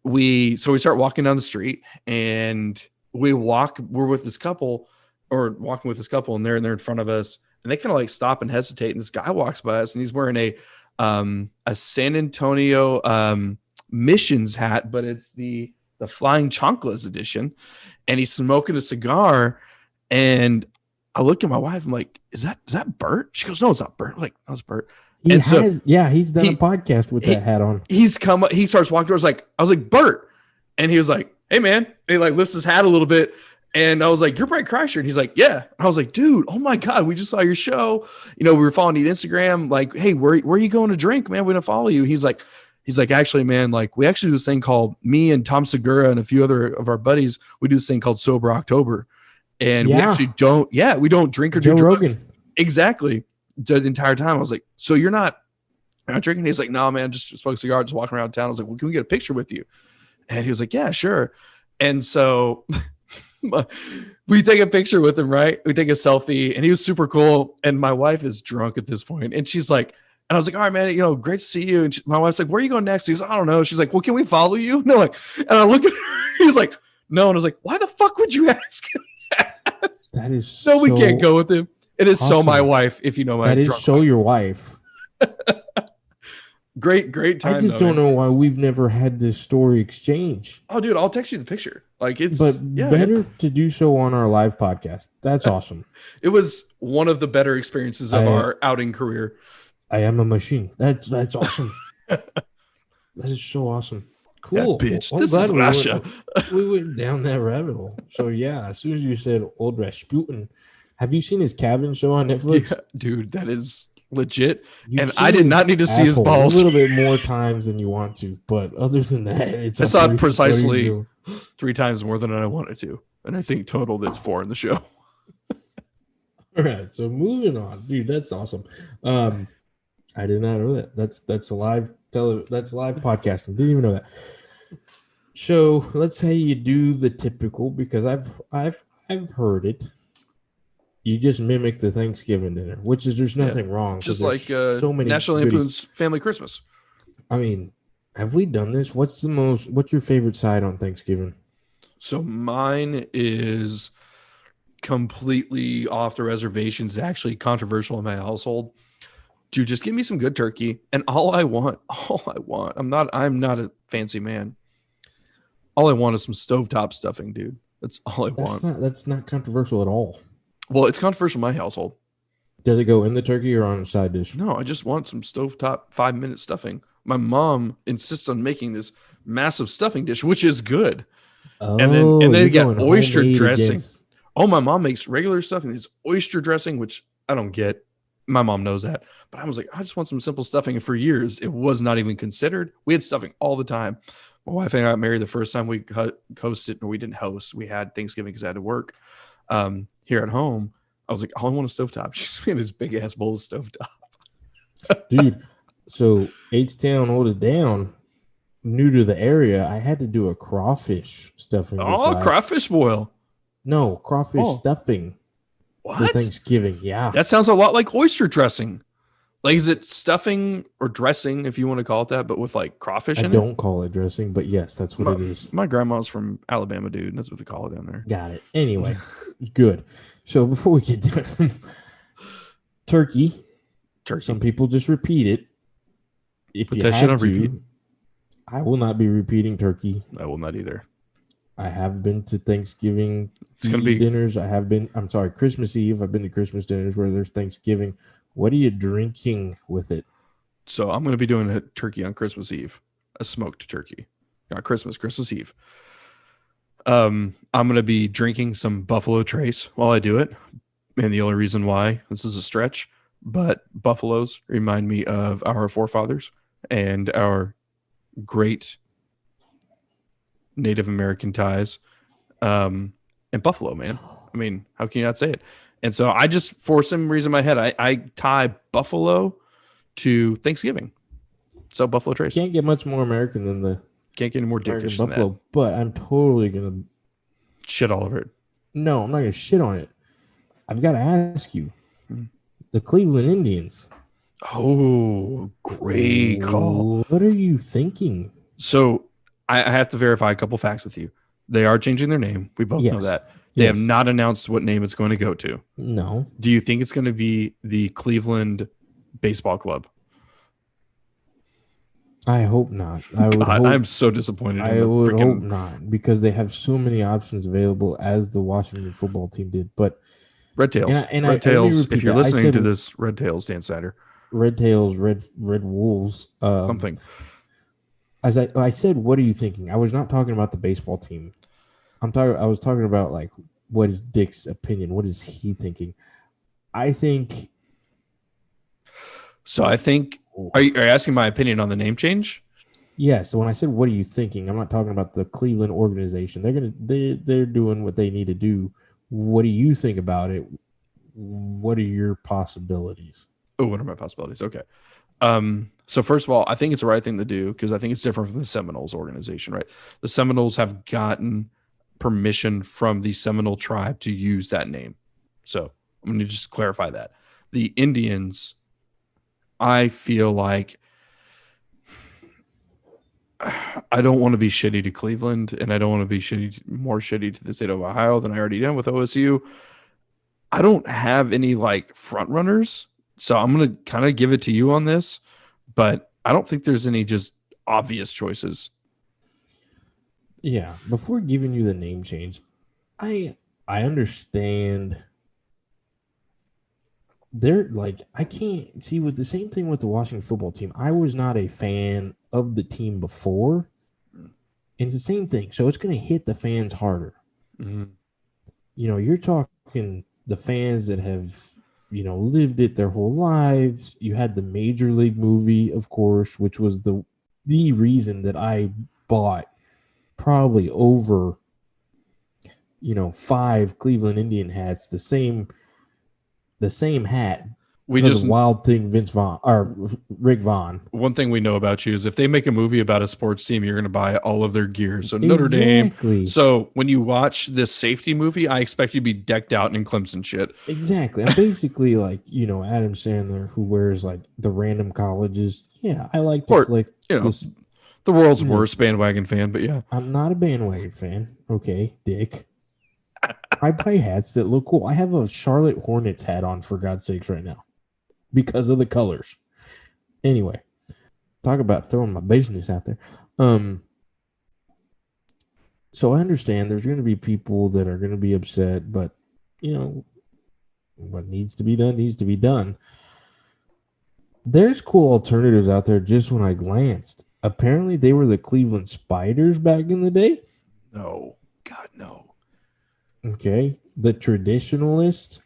[SPEAKER 1] We start walking down the street, and we're with this couple, or walking with this couple, and they're in front of us, and they kind of like stop and hesitate, and this guy walks by us, and he's wearing a San Antonio missions hat, but it's the Flying Chanclas edition, and he's smoking a cigar, and I look at my wife, I'm like, is that Bert? She goes, no, it's not Bert. I'm like, no, it's Bert.
[SPEAKER 2] He's done
[SPEAKER 1] he-
[SPEAKER 2] a podcast with that hat on.
[SPEAKER 1] He starts walking towards, I was like, Bert. And he was like, hey man. And he like lifts his hat a little bit. And I was like, you're Brett Kreischer. And he's like, yeah. I was like, dude, oh my God, we just saw your show. We were following you on Instagram. Like, hey, where are you going to drink, man? We're going to follow you. He's like, actually, man, like we actually do this thing called, me and Tom Segura and a few other of our buddies, we do this thing called Sober October. And we actually we don't drink or do
[SPEAKER 2] Joe
[SPEAKER 1] drugs.
[SPEAKER 2] Rogan.
[SPEAKER 1] Exactly. the entire time. I was like, so you're not drinking? He's like, no, man, just smoke a cigar, just walking around town. I was like, well, can we get a picture with you? And he was like, yeah, sure. And so we take a picture with him, right? We take a selfie, and he was super cool. And my wife is drunk at this point, and she's like, and I was like, all right, man, great to see you. And my wife's like, where are you going next? He's, I don't know. She's like, well, can we follow you? No, like, and I look at her, he's like, no. And I was like, why the fuck would you ask him that?
[SPEAKER 2] That is
[SPEAKER 1] no, we can't go with him. It is
[SPEAKER 2] awesome.
[SPEAKER 1] So my wife, if you know my
[SPEAKER 2] that is so
[SPEAKER 1] wife.
[SPEAKER 2] Your wife.
[SPEAKER 1] Great time.
[SPEAKER 2] I just don't know why we've never had this story exchange.
[SPEAKER 1] Oh, dude, I'll text you the picture. Like it's
[SPEAKER 2] better to do so on our live podcast. That's awesome.
[SPEAKER 1] It was one of the better experiences of our outing career.
[SPEAKER 2] I am a machine. That's awesome. That is so awesome. Cool.
[SPEAKER 1] Yeah, bitch. Well, this is Russia.
[SPEAKER 2] We went down that rabbit hole. So yeah, as soon as you said old Rasputin, have you seen his cabin show on Netflix? Yeah,
[SPEAKER 1] dude, that is legit. And I did not need to see his balls
[SPEAKER 2] a little bit more times than you want to, but other than that,
[SPEAKER 1] I saw it precisely 3 times more than I wanted to, and I think total that's 4 in the show.
[SPEAKER 2] All right, so moving on, dude. That's awesome. I did not know that. That's a live that's live podcasting. Didn't even know that. So let's say you do the typical, because I've heard it. You just mimic the Thanksgiving dinner, which is there's nothing wrong.
[SPEAKER 1] Just like so many National Lampoon's Family Christmas.
[SPEAKER 2] I mean, have we done this? What's your favorite side on Thanksgiving?
[SPEAKER 1] So mine is completely off the reservations. Actually controversial in my household. Dude, just give me some good turkey. And all I want, I'm not a fancy man. All I want is some stovetop stuffing, dude. That's all I want.
[SPEAKER 2] That's not controversial at all.
[SPEAKER 1] Well, it's controversial in my household.
[SPEAKER 2] Does it go in the turkey or on a side dish?
[SPEAKER 1] No, I just want some stovetop 5-minute stuffing. My mom insists on making this massive stuffing dish, which is good.
[SPEAKER 2] Oh,
[SPEAKER 1] and then got oyster dressing. Oh, my mom makes regular stuffing. This oyster dressing, which I don't get. My mom knows that. But I was like, I just want some simple stuffing. And for years, it was not even considered. We had stuffing all the time. My wife and I got married the first time we hosted, or we didn't host. We had Thanksgiving because I had to work. Here at home, I was like, all I want is stovetop. She's made this big ass bowl of stovetop.
[SPEAKER 2] Dude, so H-Town hold it down. New to the area, I had to do a crawfish stuffing.
[SPEAKER 1] Crawfish boil.
[SPEAKER 2] No, crawfish stuffing.
[SPEAKER 1] What?
[SPEAKER 2] For Thanksgiving, yeah.
[SPEAKER 1] That sounds a lot like oyster dressing. Like, is it stuffing or dressing, if you want to call it that, but with like crawfish in it?
[SPEAKER 2] I don't call it dressing, but yes, that's what it is.
[SPEAKER 1] My grandma's from Alabama, dude. And that's what they call it down there.
[SPEAKER 2] Got it. Anyway, good. So before we get done, turkey. Some people just repeat it. If
[SPEAKER 1] Put
[SPEAKER 2] you
[SPEAKER 1] that
[SPEAKER 2] have
[SPEAKER 1] shit on
[SPEAKER 2] to,
[SPEAKER 1] repeat.
[SPEAKER 2] I will not be repeating turkey.
[SPEAKER 1] I will not either.
[SPEAKER 2] I have been to Thanksgiving
[SPEAKER 1] dinners.
[SPEAKER 2] Christmas Eve. I've been to Christmas dinners where there's Thanksgiving. What are you drinking with it?
[SPEAKER 1] So I'm going to be doing a turkey on Christmas Eve, a smoked turkey. Not Christmas Eve. I'm going to be drinking some Buffalo Trace while I do it. And the only reason why, this is a stretch, but buffaloes remind me of our forefathers and our great Native American ties. And Buffalo, man. I mean, how can you not say it? And so I just, for some reason in my head, I tie Buffalo to Thanksgiving. So Buffalo Trace.
[SPEAKER 2] Can't get much more American than the
[SPEAKER 1] Can't get any more dickish than
[SPEAKER 2] Buffalo,
[SPEAKER 1] that.
[SPEAKER 2] but I'm totally going to
[SPEAKER 1] shit all over it.
[SPEAKER 2] No, I'm not going to shit on it. I've got to ask you. The Cleveland Indians.
[SPEAKER 1] Oh, great call.
[SPEAKER 2] What are you thinking?
[SPEAKER 1] So I have to verify a couple facts with you. They are changing their name. We both know that. They have not announced what name it's going to go to.
[SPEAKER 2] No.
[SPEAKER 1] Do you think it's going to be the Cleveland Baseball Club?
[SPEAKER 2] I hope not. I'm
[SPEAKER 1] so disappointed.
[SPEAKER 2] I would hope not, because they have so many options available, as the Washington football team did. But
[SPEAKER 1] Red Tails. Red Tails. If you're listening to this, Red Tails, Dan Snyder.
[SPEAKER 2] Red Tails, Red Wolves.
[SPEAKER 1] Something.
[SPEAKER 2] As I said, what are you thinking? I was not talking about the baseball team. I was talking about, like, what is Dick's opinion? What is he thinking? I think.
[SPEAKER 1] So I think. Are you asking my opinion on the name change?
[SPEAKER 2] Yeah. So when I said, "What are you thinking?" I'm not talking about the Cleveland organization. They're doing what they need to do. What do you think about it? What are your possibilities?
[SPEAKER 1] Oh, what are my possibilities? Okay. So first of all, I think it's the right thing to do because I think it's different from the Seminoles organization, right? The Seminoles have gotten permission from the Seminole tribe to use that name. So I'm going to just clarify that. The Indians, I feel like I don't want to be shitty to Cleveland, and I don't want to be more shitty to the state of Ohio than I already am with OSU. I don't have any like front runners, so I'm gonna kind of give it to you on this, but I don't think there's any just obvious choices.
[SPEAKER 2] Yeah, before giving you the name change, I understand. They're like, I can't see with the same thing with the Washington football team. I was not a fan of the team before. And it's the same thing. So it's going to hit the fans harder.
[SPEAKER 1] Mm-hmm.
[SPEAKER 2] You know, you're talking the fans that have, you know, lived it their whole lives. You had the Major League movie, of course, which was the reason that I bought probably over, you know, 5 Cleveland Indian hats, the same hat
[SPEAKER 1] We
[SPEAKER 2] because of
[SPEAKER 1] just
[SPEAKER 2] Wild Thing Vince Vaughn or Rick Vaughn.
[SPEAKER 1] One thing we know about you is if they make a movie about a sports team, you're going to buy all of their gear. So Notre Dame.
[SPEAKER 2] Exactly.
[SPEAKER 1] So when you watch this safety movie, I expect you to be decked out in Clemson shit.
[SPEAKER 2] Exactly. I'm basically like, you know, Adam Sandler who wears like the random colleges. Yeah, I like to
[SPEAKER 1] Or,
[SPEAKER 2] flick
[SPEAKER 1] you know,
[SPEAKER 2] this.
[SPEAKER 1] the world's
[SPEAKER 2] you know,
[SPEAKER 1] worst bandwagon fan, but yeah.
[SPEAKER 2] I'm not a bandwagon fan. Okay, dick. I buy hats that look cool. I have a Charlotte Hornets hat on for God's sakes right now because of the colors. Anyway, talk about throwing my business out there. So I understand there's going to be people that are going to be upset, but you know what needs to be done needs to be done. There's cool alternatives out there. Just when I glanced, apparently they were the Cleveland Spiders back in the day.
[SPEAKER 1] No, God, no.
[SPEAKER 2] Okay, the traditionalist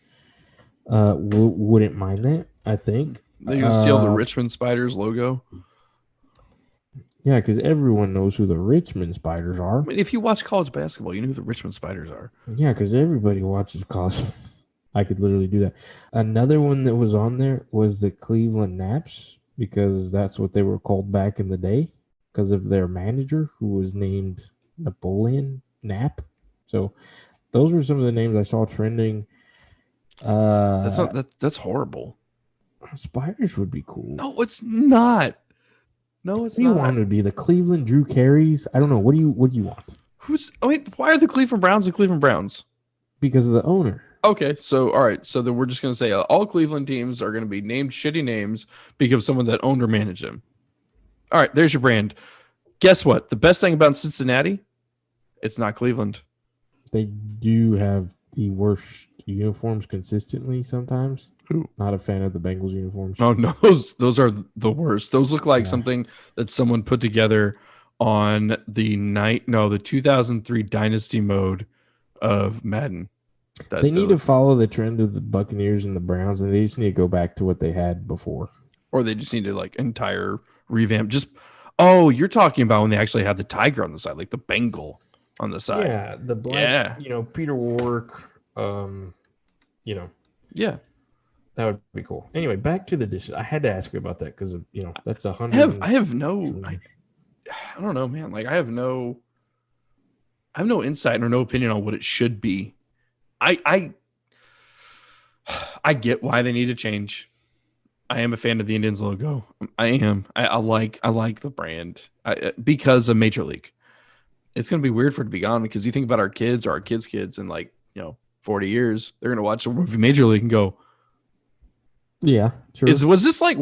[SPEAKER 2] wouldn't mind that. I think
[SPEAKER 1] They're going to steal the Richmond Spiders logo.
[SPEAKER 2] Yeah, because everyone knows who the Richmond Spiders are.
[SPEAKER 1] I mean, if you watch college basketball, you know who the Richmond Spiders are.
[SPEAKER 2] Yeah, because everybody watches college. I could literally do that. Another one that was on there was the Cleveland Naps, because that's what they were called back in the day because of their manager who was named Napoleon Knapp. So those were some of the names I saw trending.
[SPEAKER 1] That's horrible.
[SPEAKER 2] Spiders would be cool.
[SPEAKER 1] No, it's not. No, it's
[SPEAKER 2] what do you
[SPEAKER 1] not.
[SPEAKER 2] want to be the Cleveland Drew Carries? I don't know. What do you want?
[SPEAKER 1] Why are the Cleveland Browns the Cleveland Browns?
[SPEAKER 2] Because of the owner.
[SPEAKER 1] Okay, so all right, so then we're just gonna say all Cleveland teams are gonna be named shitty names because of someone that owned or managed them. All right, there's your brand. Guess what? The best thing about Cincinnati, it's not Cleveland.
[SPEAKER 2] They do have the worst uniforms consistently sometimes.
[SPEAKER 1] Who?
[SPEAKER 2] Not a fan of the Bengals uniforms.
[SPEAKER 1] Oh no, those are the worst. Those look like something that someone put together on the 2003 Dynasty mode of Madden.
[SPEAKER 2] They need to follow the trend of the Buccaneers and the Browns, and they just need to go back to what they had before.
[SPEAKER 1] Or they just need to like entire revamp. You're talking about when they actually had the tiger on the side, like the Bengal on the side.
[SPEAKER 2] Yeah, the black, Peter Warwick,
[SPEAKER 1] Yeah.
[SPEAKER 2] That would be cool. Anyway, back to the dishes. I had to ask you about that because that's 100.
[SPEAKER 1] I don't know, man. Like I have no insight or no opinion on what it should be. I get why they need to change. I am a fan of the Indians logo. I am. I like the brand because of Major League. It's gonna be weird for it to be gone because you think about our kids or our kids in 40 years, they're gonna watch the movie Major League and go,
[SPEAKER 2] yeah, sure.
[SPEAKER 1] Was this like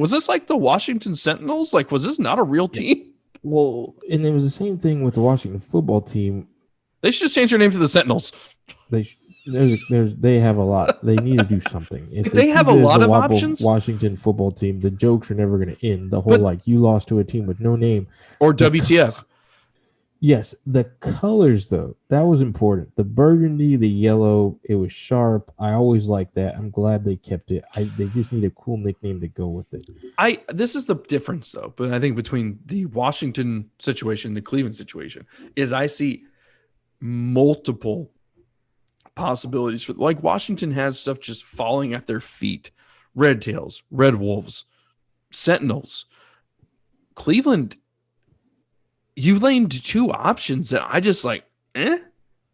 [SPEAKER 1] the Washington Sentinels? Like, was this not a real team?
[SPEAKER 2] Well, and it was the same thing with the Washington football team.
[SPEAKER 1] They should just change their name to the Sentinels.
[SPEAKER 2] They have a lot. They need to do something. If
[SPEAKER 1] they have a lot of options.
[SPEAKER 2] Washington football team, the jokes are never going to end. The whole you lost to a team with no name
[SPEAKER 1] or WTF.
[SPEAKER 2] Yes, the colors though, that was important. The burgundy, the yellow, it was sharp. I always liked that. I'm glad they kept it. They just need a cool nickname to go with it.
[SPEAKER 1] This is the difference though, but I think between the Washington situation, the Cleveland situation, is I see multiple possibilities for Washington has stuff just falling at their feet Red Tails, Red Wolves, Sentinels. Cleveland, you named two options that I just like,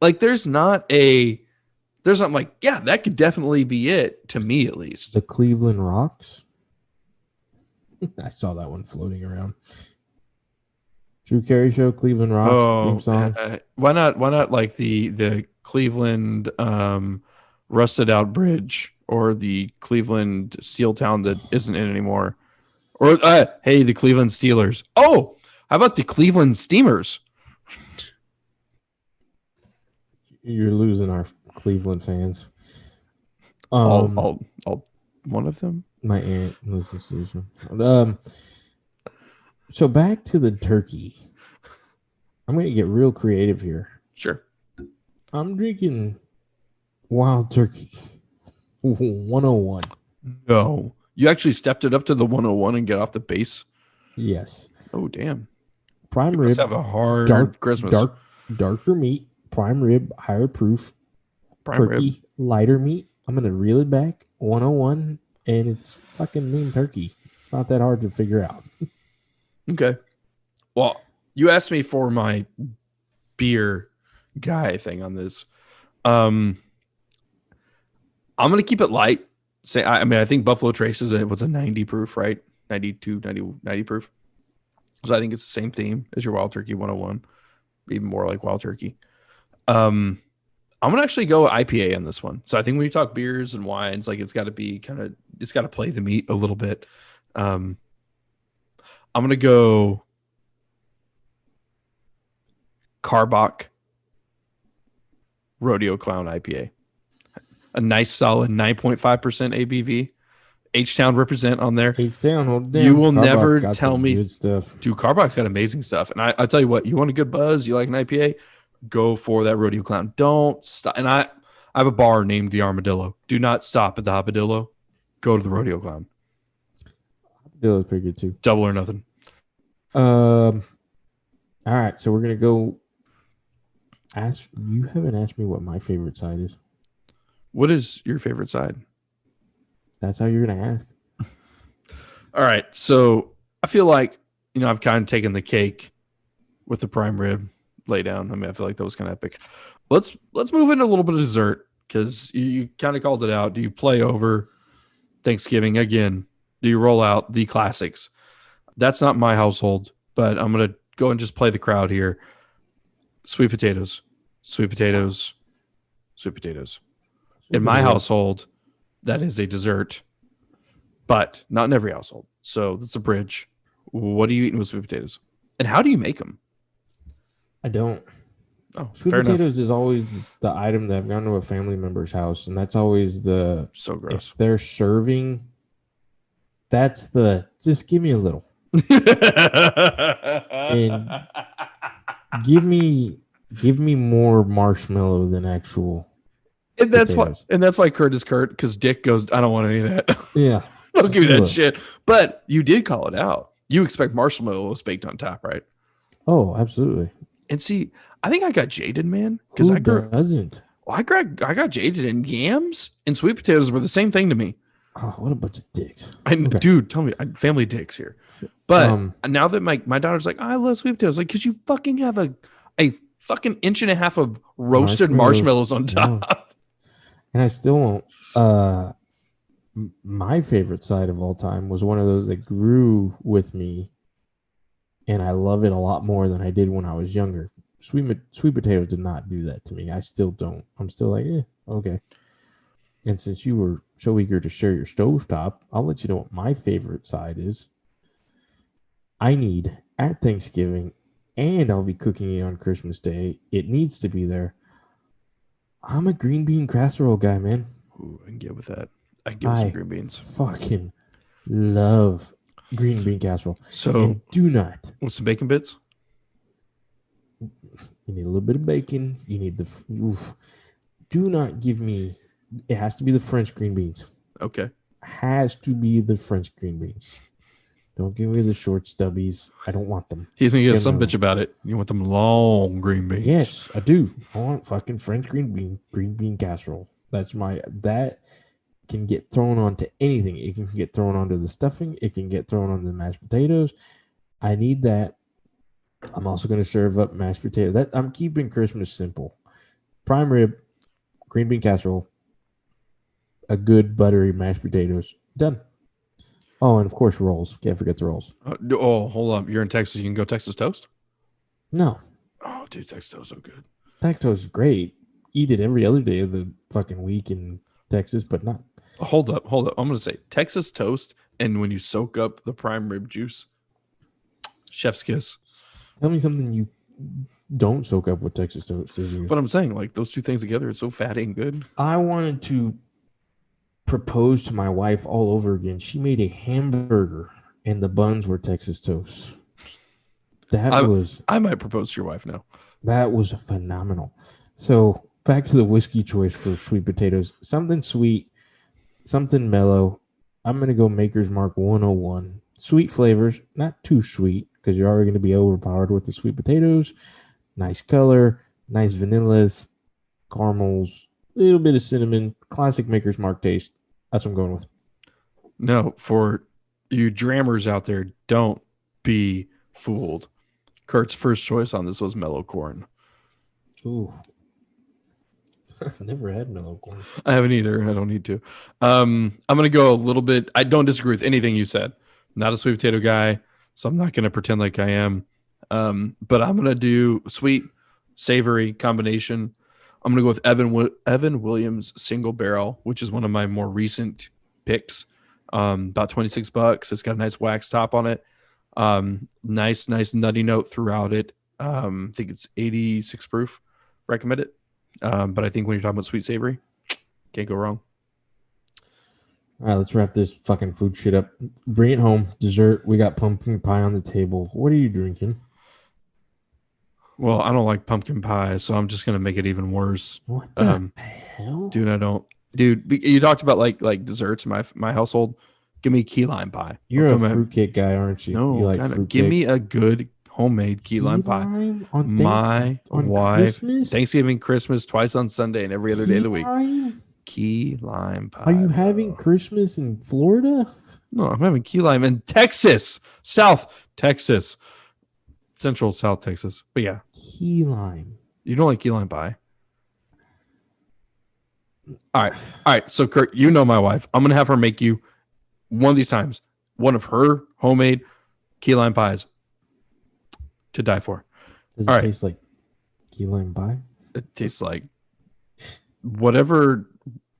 [SPEAKER 1] Like there's not like, yeah, that could definitely be it to me at least.
[SPEAKER 2] The Cleveland Rocks. I saw that one floating around. Drew Carey Show, Cleveland Rocks theme song.
[SPEAKER 1] Why not like the Cleveland rusted out bridge or the Cleveland steel town that isn't in anymore? Or hey, the Cleveland Steelers. Oh, how about the Cleveland Steamers?
[SPEAKER 2] You're losing our Cleveland fans.
[SPEAKER 1] All one of them.
[SPEAKER 2] My aunt listens to this one. So back to the turkey. I'm going to get real creative here.
[SPEAKER 1] Sure.
[SPEAKER 2] I'm drinking Wild Turkey 101.
[SPEAKER 1] No. You actually stepped it up to the 101 and get off the base?
[SPEAKER 2] Yes.
[SPEAKER 1] Oh, damn.
[SPEAKER 2] Prime
[SPEAKER 1] you
[SPEAKER 2] rib.
[SPEAKER 1] Must have a hard Christmas.
[SPEAKER 2] Darker meat. Prime rib. Higher proof.
[SPEAKER 1] Prime
[SPEAKER 2] turkey.
[SPEAKER 1] rib.
[SPEAKER 2] Lighter meat. I'm going to reel it back. 101. And it's fucking mean turkey. Not that hard to figure out.
[SPEAKER 1] Okay. Well, you asked me for my beer guy thing on this. I'm going to keep it light. I think Buffalo Trace is a 90 proof, right? 92, 90 proof. So I think it's the same theme as your Wild Turkey 101, even more like Wild Turkey. I'm going to actually go IPA on this one. So I think when you talk beers and wines, like it's got to play the meat a little bit. I'm going to go Carbach Rodeo Clown IPA. A nice solid 9.5% ABV. H-Town represent on there.
[SPEAKER 2] H-Town, hold down.
[SPEAKER 1] You will
[SPEAKER 2] Carbach
[SPEAKER 1] never
[SPEAKER 2] got
[SPEAKER 1] tell
[SPEAKER 2] some
[SPEAKER 1] me.
[SPEAKER 2] good stuff.
[SPEAKER 1] Dude, Carbach's got amazing stuff. And I tell you what, you want a good buzz, you like an IPA, go for that Rodeo Clown. Don't stop. And I have a bar named the Armadillo. Do not stop at the Hopadillo. Go to the Rodeo Clown.
[SPEAKER 2] Hopadillo's pretty good too.
[SPEAKER 1] Double or nothing.
[SPEAKER 2] All right, so we're gonna go. You haven't asked me what my favorite side is.
[SPEAKER 1] What is your favorite side?
[SPEAKER 2] That's how you're gonna ask.
[SPEAKER 1] All right, so I feel like I've kind of taken the cake with the prime rib lay down. I mean, I feel like that was kind of epic. Let's move into a little bit of dessert because you kind of called it out. Do you play over Thanksgiving again? Do you roll out the classics? That's not my household, but I'm gonna go and just play the crowd here. Sweet potatoes, sweet potatoes, sweet potatoes. In my household, that is a dessert, but not in every household. So that's a bridge. What are you eating with sweet potatoes? And how do you make them?
[SPEAKER 2] I don't.
[SPEAKER 1] Oh,
[SPEAKER 2] sweet
[SPEAKER 1] fair
[SPEAKER 2] potatoes
[SPEAKER 1] enough.
[SPEAKER 2] is always the item that I've gone to a family member's house, and that's always the
[SPEAKER 1] So gross.
[SPEAKER 2] If they're serving, that's the just give me a little. And give me more marshmallow than actual.
[SPEAKER 1] And that's
[SPEAKER 2] potatoes.
[SPEAKER 1] why Kurt is Kurt, because Dick goes, I don't want any of that.
[SPEAKER 2] Yeah.
[SPEAKER 1] Don't give me that shit. But you did call it out. You expect marshmallows baked on top, right?
[SPEAKER 2] Oh, absolutely.
[SPEAKER 1] And see, I think I got jaded, man.
[SPEAKER 2] Because I doesn't.
[SPEAKER 1] I got jaded, and yams and sweet potatoes were the same thing to me.
[SPEAKER 2] Oh, what a bunch of dicks.
[SPEAKER 1] Okay. Dude, tell me, family dicks here. But now that my daughter's like, I love sweet potatoes, like, because you fucking have a fucking inch and a half of roasted marshmallows on top.
[SPEAKER 2] Yeah. And I still won't. My favorite side of all time was one of those that grew with me, and I love it a lot more than I did when I was younger. Sweet potatoes did not do that to me. I still don't. I'm still like, okay. And since you were so eager to share your stovetop, I'll let you know what my favorite side is. I need at Thanksgiving, and I'll be cooking it on Christmas Day. It needs to be there. I'm a green bean casserole guy, man.
[SPEAKER 1] Ooh, I can get with that. I can get with some green beans.
[SPEAKER 2] Fucking love green bean casserole.
[SPEAKER 1] So
[SPEAKER 2] and do not.
[SPEAKER 1] With some bacon bits?
[SPEAKER 2] You need a little bit of bacon. You need do not give me. It has to be the French green beans.
[SPEAKER 1] Okay.
[SPEAKER 2] Has to be the French green beans. Don't give me the short stubbies. I don't want them.
[SPEAKER 1] He's gonna get some bitch about it. You want them long green beans?
[SPEAKER 2] Yes, I do. I want fucking French green bean casserole. That's that can get thrown onto anything. It can get thrown onto the stuffing. It can get thrown onto the mashed potatoes. I need that. I'm also going to serve up mashed potato. That I'm keeping Christmas simple. Prime rib, green bean casserole, a good buttery mashed potatoes. Done. Oh, and of course rolls. Can't forget the rolls.
[SPEAKER 1] Oh, hold up. You're in Texas. You can go Texas toast?
[SPEAKER 2] No,
[SPEAKER 1] Oh, dude, Texas toast so good.
[SPEAKER 2] Texas toast is great. Eat it every other day of the fucking week in Texas, but not.
[SPEAKER 1] Hold up. I'm going to say Texas toast, and when you soak up the prime rib juice, chef's kiss.
[SPEAKER 2] Tell me something you don't soak up with Texas toast.
[SPEAKER 1] But I'm saying, like, those two things together, it's so fatty and good.
[SPEAKER 2] I wanted to propose to my wife all over again. She made a hamburger, and the buns were Texas toast.
[SPEAKER 1] I might propose to your wife now.
[SPEAKER 2] That was phenomenal. So back to the whiskey choice for sweet potatoes. Something sweet, something mellow. I'm going to go Maker's Mark 101. Sweet flavors, not too sweet because you're already going to be overpowered with the sweet potatoes. Nice color, nice vanillas, caramels, a little bit of cinnamon, classic Maker's Mark taste. That's what I'm going with.
[SPEAKER 1] No, for you drammers out there, don't be fooled. Kurt's first choice on this was mellow corn.
[SPEAKER 2] Ooh. I've never had mellow corn.
[SPEAKER 1] I haven't either. I don't need to. I'm going to go a little bit. I don't disagree with anything you said. Not a sweet potato guy, so I'm not going to pretend like I am. But I'm going to do sweet, savory combination. I'm going to go with Evan Williams single barrel, which is one of my more recent picks. About $26. It's got a nice wax top on it. Nice nutty note throughout it. I think it's 86 proof. Recommend it. But I think when you're talking about sweet savory, can't go wrong.
[SPEAKER 2] All right, let's wrap this fucking food shit up. Bring it home. Dessert. We got pumpkin pie on the table. What are you drinking?
[SPEAKER 1] Well, I don't like pumpkin pie, so I'm just gonna make it even worse.
[SPEAKER 2] What the hell?
[SPEAKER 1] Dude, I don't. Dude, you talked about like desserts in my household. Give me key lime pie.
[SPEAKER 2] You're a fruitcake guy, aren't you?
[SPEAKER 1] No,
[SPEAKER 2] you like
[SPEAKER 1] kind of. Give me a good homemade key lime pie.
[SPEAKER 2] On
[SPEAKER 1] my
[SPEAKER 2] on
[SPEAKER 1] wife,
[SPEAKER 2] Christmas?
[SPEAKER 1] Thanksgiving, Christmas, twice on Sunday, and every other day of the week. Key lime pie.
[SPEAKER 2] Are you having Christmas in Florida?
[SPEAKER 1] No, I'm having key lime in Texas, South Texas, Central South Texas. But yeah,
[SPEAKER 2] key lime.
[SPEAKER 1] You don't like key lime pie. All right. So Kurt, you know my wife. I'm gonna have her make you one of these times one of her homemade key lime pies to die for.
[SPEAKER 2] Does it taste like key lime pie?
[SPEAKER 1] It tastes like whatever.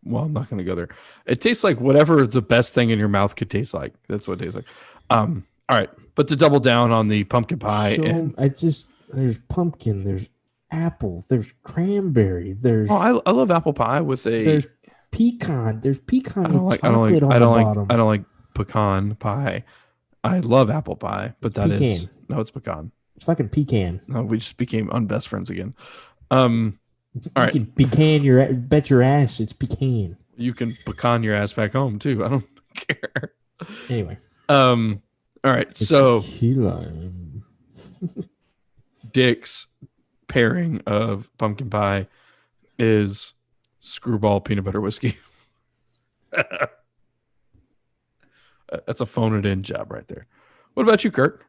[SPEAKER 1] Well, I'm not going to go there. It tastes like whatever the best thing in your mouth could taste like. That's what it tastes like. All right. But to double down on the pumpkin pie.
[SPEAKER 2] There's pumpkin, there's apple, there's cranberry, there's.
[SPEAKER 1] Oh, I love apple pie with
[SPEAKER 2] There's pecan. There's pecan with
[SPEAKER 1] I don't
[SPEAKER 2] chocolate on the bottom.
[SPEAKER 1] I don't like pecan pie. I love apple pie, but
[SPEAKER 2] it's pecan.
[SPEAKER 1] It's pecan.
[SPEAKER 2] It's fucking pecan.
[SPEAKER 1] No, we just became unbest friends again. All right.
[SPEAKER 2] You can bet your ass it's pecan.
[SPEAKER 1] You can pecan your ass back home too. I don't care.
[SPEAKER 2] Anyway.
[SPEAKER 1] All right.
[SPEAKER 2] It's
[SPEAKER 1] so
[SPEAKER 2] key lime.
[SPEAKER 1] Dick's pairing of pumpkin pie is screwball peanut butter whiskey. That's a phone it in job right there. What about you, Kurt?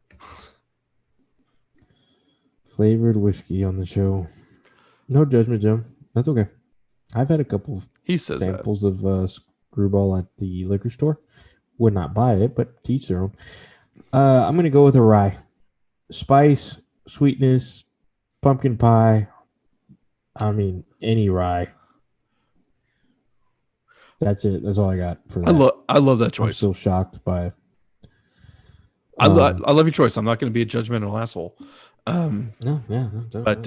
[SPEAKER 2] Flavored whiskey on the show. No judgment, Joe. That's okay. I've had a couple of samples of screwball at the liquor store. Would not buy it, but to each their own. I'm going to go with a rye. Spice, sweetness, pumpkin pie. I mean, any rye. That's it. That's all I got for that.
[SPEAKER 1] I love that choice.
[SPEAKER 2] I'm still shocked by it.
[SPEAKER 1] I love your choice. I'm not going to be a judgmental asshole.
[SPEAKER 2] No.
[SPEAKER 1] But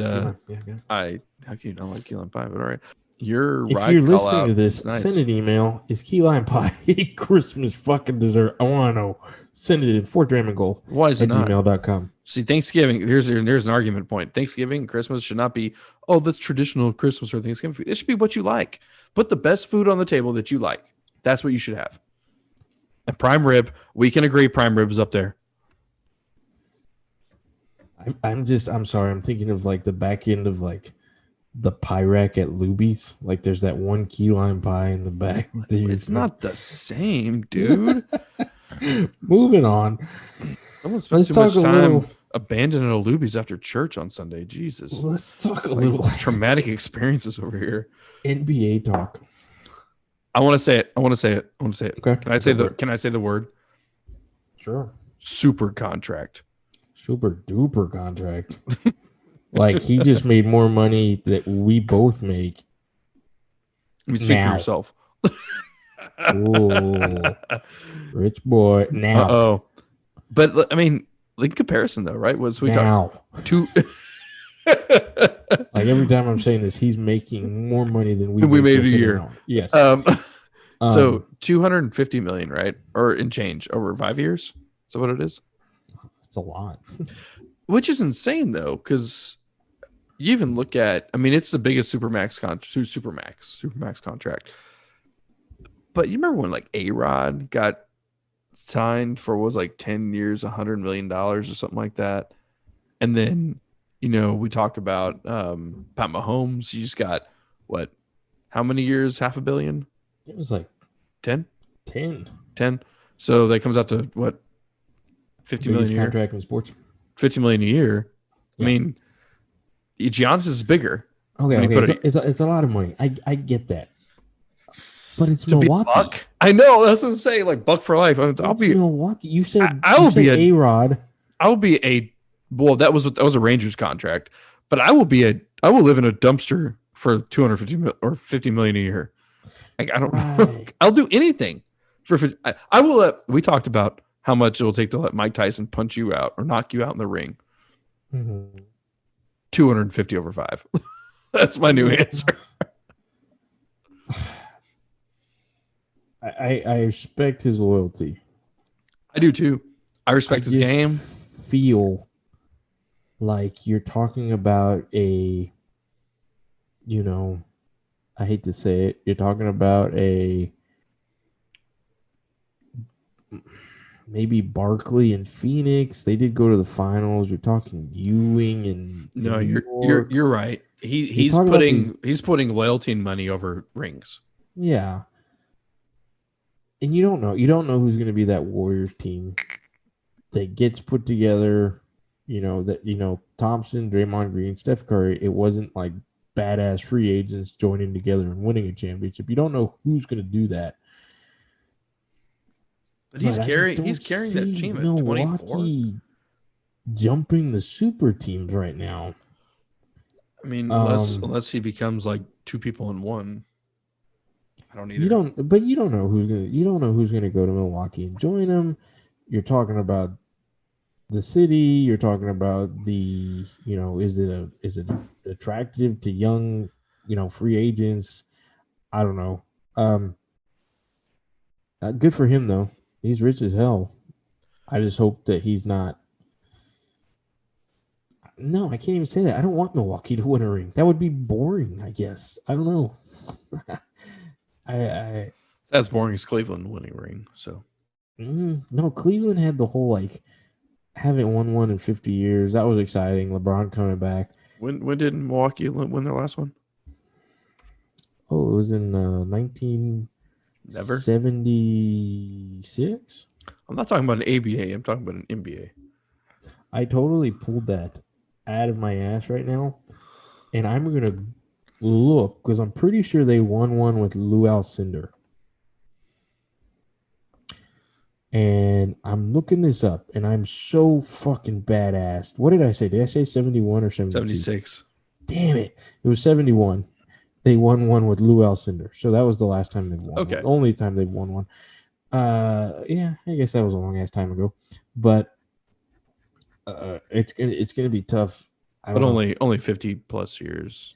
[SPEAKER 1] how can you not like key lime pie? But all right, if you're
[SPEAKER 2] listening to this, send an email. Is key lime pie a Christmas fucking dessert? I want to know. Send it in Fort Dram and Gold.
[SPEAKER 1] Why is it not?
[SPEAKER 2] gmail.com.
[SPEAKER 1] See, Thanksgiving. There's an argument point. Thanksgiving, Christmas should not be. Oh, that's traditional Christmas or Thanksgiving food. It should be what you like. Put the best food on the table that you like. That's what you should have. And prime rib, we can agree. Prime rib is up there.
[SPEAKER 2] I'm sorry. I'm thinking of like the back end of like the pie rack at Luby's. Like there's that one key lime pie in the back.
[SPEAKER 1] It's not the same, dude.
[SPEAKER 2] Moving on.
[SPEAKER 1] Someone spends
[SPEAKER 2] Let's
[SPEAKER 1] too
[SPEAKER 2] talk
[SPEAKER 1] much
[SPEAKER 2] a little.
[SPEAKER 1] time abandoning a Luby's after church on Sunday. Jesus.
[SPEAKER 2] Let's talk a
[SPEAKER 1] Like
[SPEAKER 2] little
[SPEAKER 1] traumatic experiences over here.
[SPEAKER 2] NBA talk.
[SPEAKER 1] I want to say it. I want to say it. I want to say it.
[SPEAKER 2] Okay,
[SPEAKER 1] Can I say the can I say the word?
[SPEAKER 2] Sure.
[SPEAKER 1] Super contract.
[SPEAKER 2] Super duper contract. Like he just made more money that we both make.
[SPEAKER 1] I mean, speak for
[SPEAKER 2] Now.
[SPEAKER 1] yourself.
[SPEAKER 2] Ooh, rich boy. Now.
[SPEAKER 1] Uh-oh. But I mean, in comparison though, right? Was we
[SPEAKER 2] Now.
[SPEAKER 1] talk two
[SPEAKER 2] Like every time I'm saying this, he's making more money than we
[SPEAKER 1] we made a
[SPEAKER 2] within an
[SPEAKER 1] year.
[SPEAKER 2] hour. Yes.
[SPEAKER 1] So 250 million, right? Or in change over 5 years. Is that what it is?
[SPEAKER 2] It's a lot.
[SPEAKER 1] Which is insane though, because you even look at, I mean, it's the biggest supermax contract. But you remember when like A-Rod got signed for was like 10 years, $100 million or something like that. And then, we talk about Pat Mahomes. He just got what? How many years? Half a billion?
[SPEAKER 2] It was like
[SPEAKER 1] 10?
[SPEAKER 2] 10.
[SPEAKER 1] 10. So that comes out to what? 50 million
[SPEAKER 2] Biggest
[SPEAKER 1] a year.
[SPEAKER 2] contract in sports.
[SPEAKER 1] 50 million a year.
[SPEAKER 2] Yeah.
[SPEAKER 1] I mean, Giannis is bigger.
[SPEAKER 2] Okay. It's a lot of money. I get that. But it's Milwaukee.
[SPEAKER 1] Buck? I know. That's what I'm saying. Like Buck for life. I'll be
[SPEAKER 2] Milwaukee. You said
[SPEAKER 1] I will be
[SPEAKER 2] A-Rod.
[SPEAKER 1] I will be a well. That was a Rangers contract, but I will live in a dumpster for 250 or 50 million a year. Like I don't know. I'll do anything for. I will. We talked about how much it will take to let Mike Tyson punch you out or knock you out in the ring.
[SPEAKER 2] Mm-hmm.
[SPEAKER 1] 250 over 5. That's my new answer.
[SPEAKER 2] I respect his loyalty.
[SPEAKER 1] I do too. I respect his game.
[SPEAKER 2] Feel like you're talking about I hate to say it, you're talking about maybe Barkley and Phoenix. They did go to the finals. You're talking Ewing and
[SPEAKER 1] no, you're right. He's putting loyalty and money over rings.
[SPEAKER 2] Yeah. And you don't know who's going to be that Warriors team that gets put together. Thompson, Draymond Green, Steph Curry. It wasn't like badass free agents joining together and winning a championship. You don't know who's going to do that.
[SPEAKER 1] But he's carrying that team at
[SPEAKER 2] Milwaukee
[SPEAKER 1] 24.
[SPEAKER 2] Jumping the super teams right now.
[SPEAKER 1] I mean, unless he becomes like two people in one. I don't either.
[SPEAKER 2] You don't know who's gonna go to Milwaukee and join him. You're talking about the city. You're talking about is it attractive to young, free agents? I don't know. Good for him though. He's rich as hell. I just hope that he's not. No, I can't even say that. I don't want Milwaukee to win a ring. That would be boring, I guess. I don't know.
[SPEAKER 1] As boring as Cleveland winning ring. So
[SPEAKER 2] no, Cleveland had the whole haven't won one in 50 years. That was exciting. LeBron coming back.
[SPEAKER 1] When did Milwaukee win their last one?
[SPEAKER 2] Oh, it was in 1976.
[SPEAKER 1] I'm not talking about an ABA. I'm talking about an NBA.
[SPEAKER 2] I totally pulled that out of my ass right now, and I'm gonna look because I'm pretty sure they won one with Lou Alcindor. And I'm looking this up, and I'm so fucking badass. What did I say? Did I say 71 or 72?
[SPEAKER 1] 76.
[SPEAKER 2] Damn it. It was 71. They won one with Lou Alcindor. So that was the last time they've won.
[SPEAKER 1] Okay.
[SPEAKER 2] One. Only time they've won one. Yeah, I guess that was a long ass time ago. But it's gonna be tough.
[SPEAKER 1] But only 50 plus years.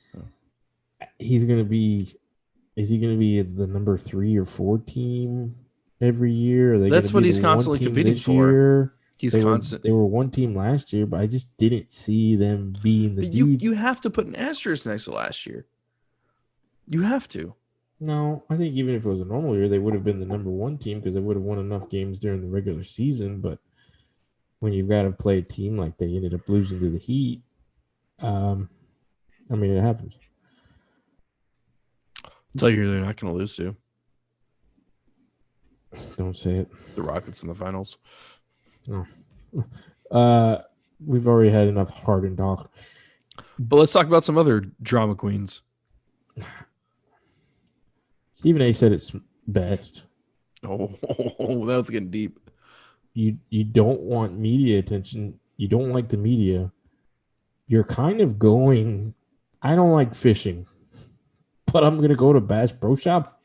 [SPEAKER 2] He's gonna be. Is he gonna be the number 3 or 4 team every year?
[SPEAKER 1] That's what he's constantly competing for.
[SPEAKER 2] Year?
[SPEAKER 1] They
[SPEAKER 2] were one team last year, but I just didn't see them being the dude.
[SPEAKER 1] You have to put an asterisk next to last year. You have to.
[SPEAKER 2] No, I think even if it was a normal year, they would have been the number 1 team because they would have won enough games during the regular season. But when you've got to play a team like they ended up losing to the Heat, I mean, it happens.
[SPEAKER 1] Tell you who they're not going to lose to.
[SPEAKER 2] Don't say it.
[SPEAKER 1] The Rockets in the finals.
[SPEAKER 2] We've already had enough Harden talk.
[SPEAKER 1] But let's talk about some other drama queens.
[SPEAKER 2] Stephen A. said it's best.
[SPEAKER 1] Oh, that was getting deep.
[SPEAKER 2] You don't want media attention. You don't like the media. You're kind of going, I don't like fishing, but I'm going to go to Bass Pro Shop.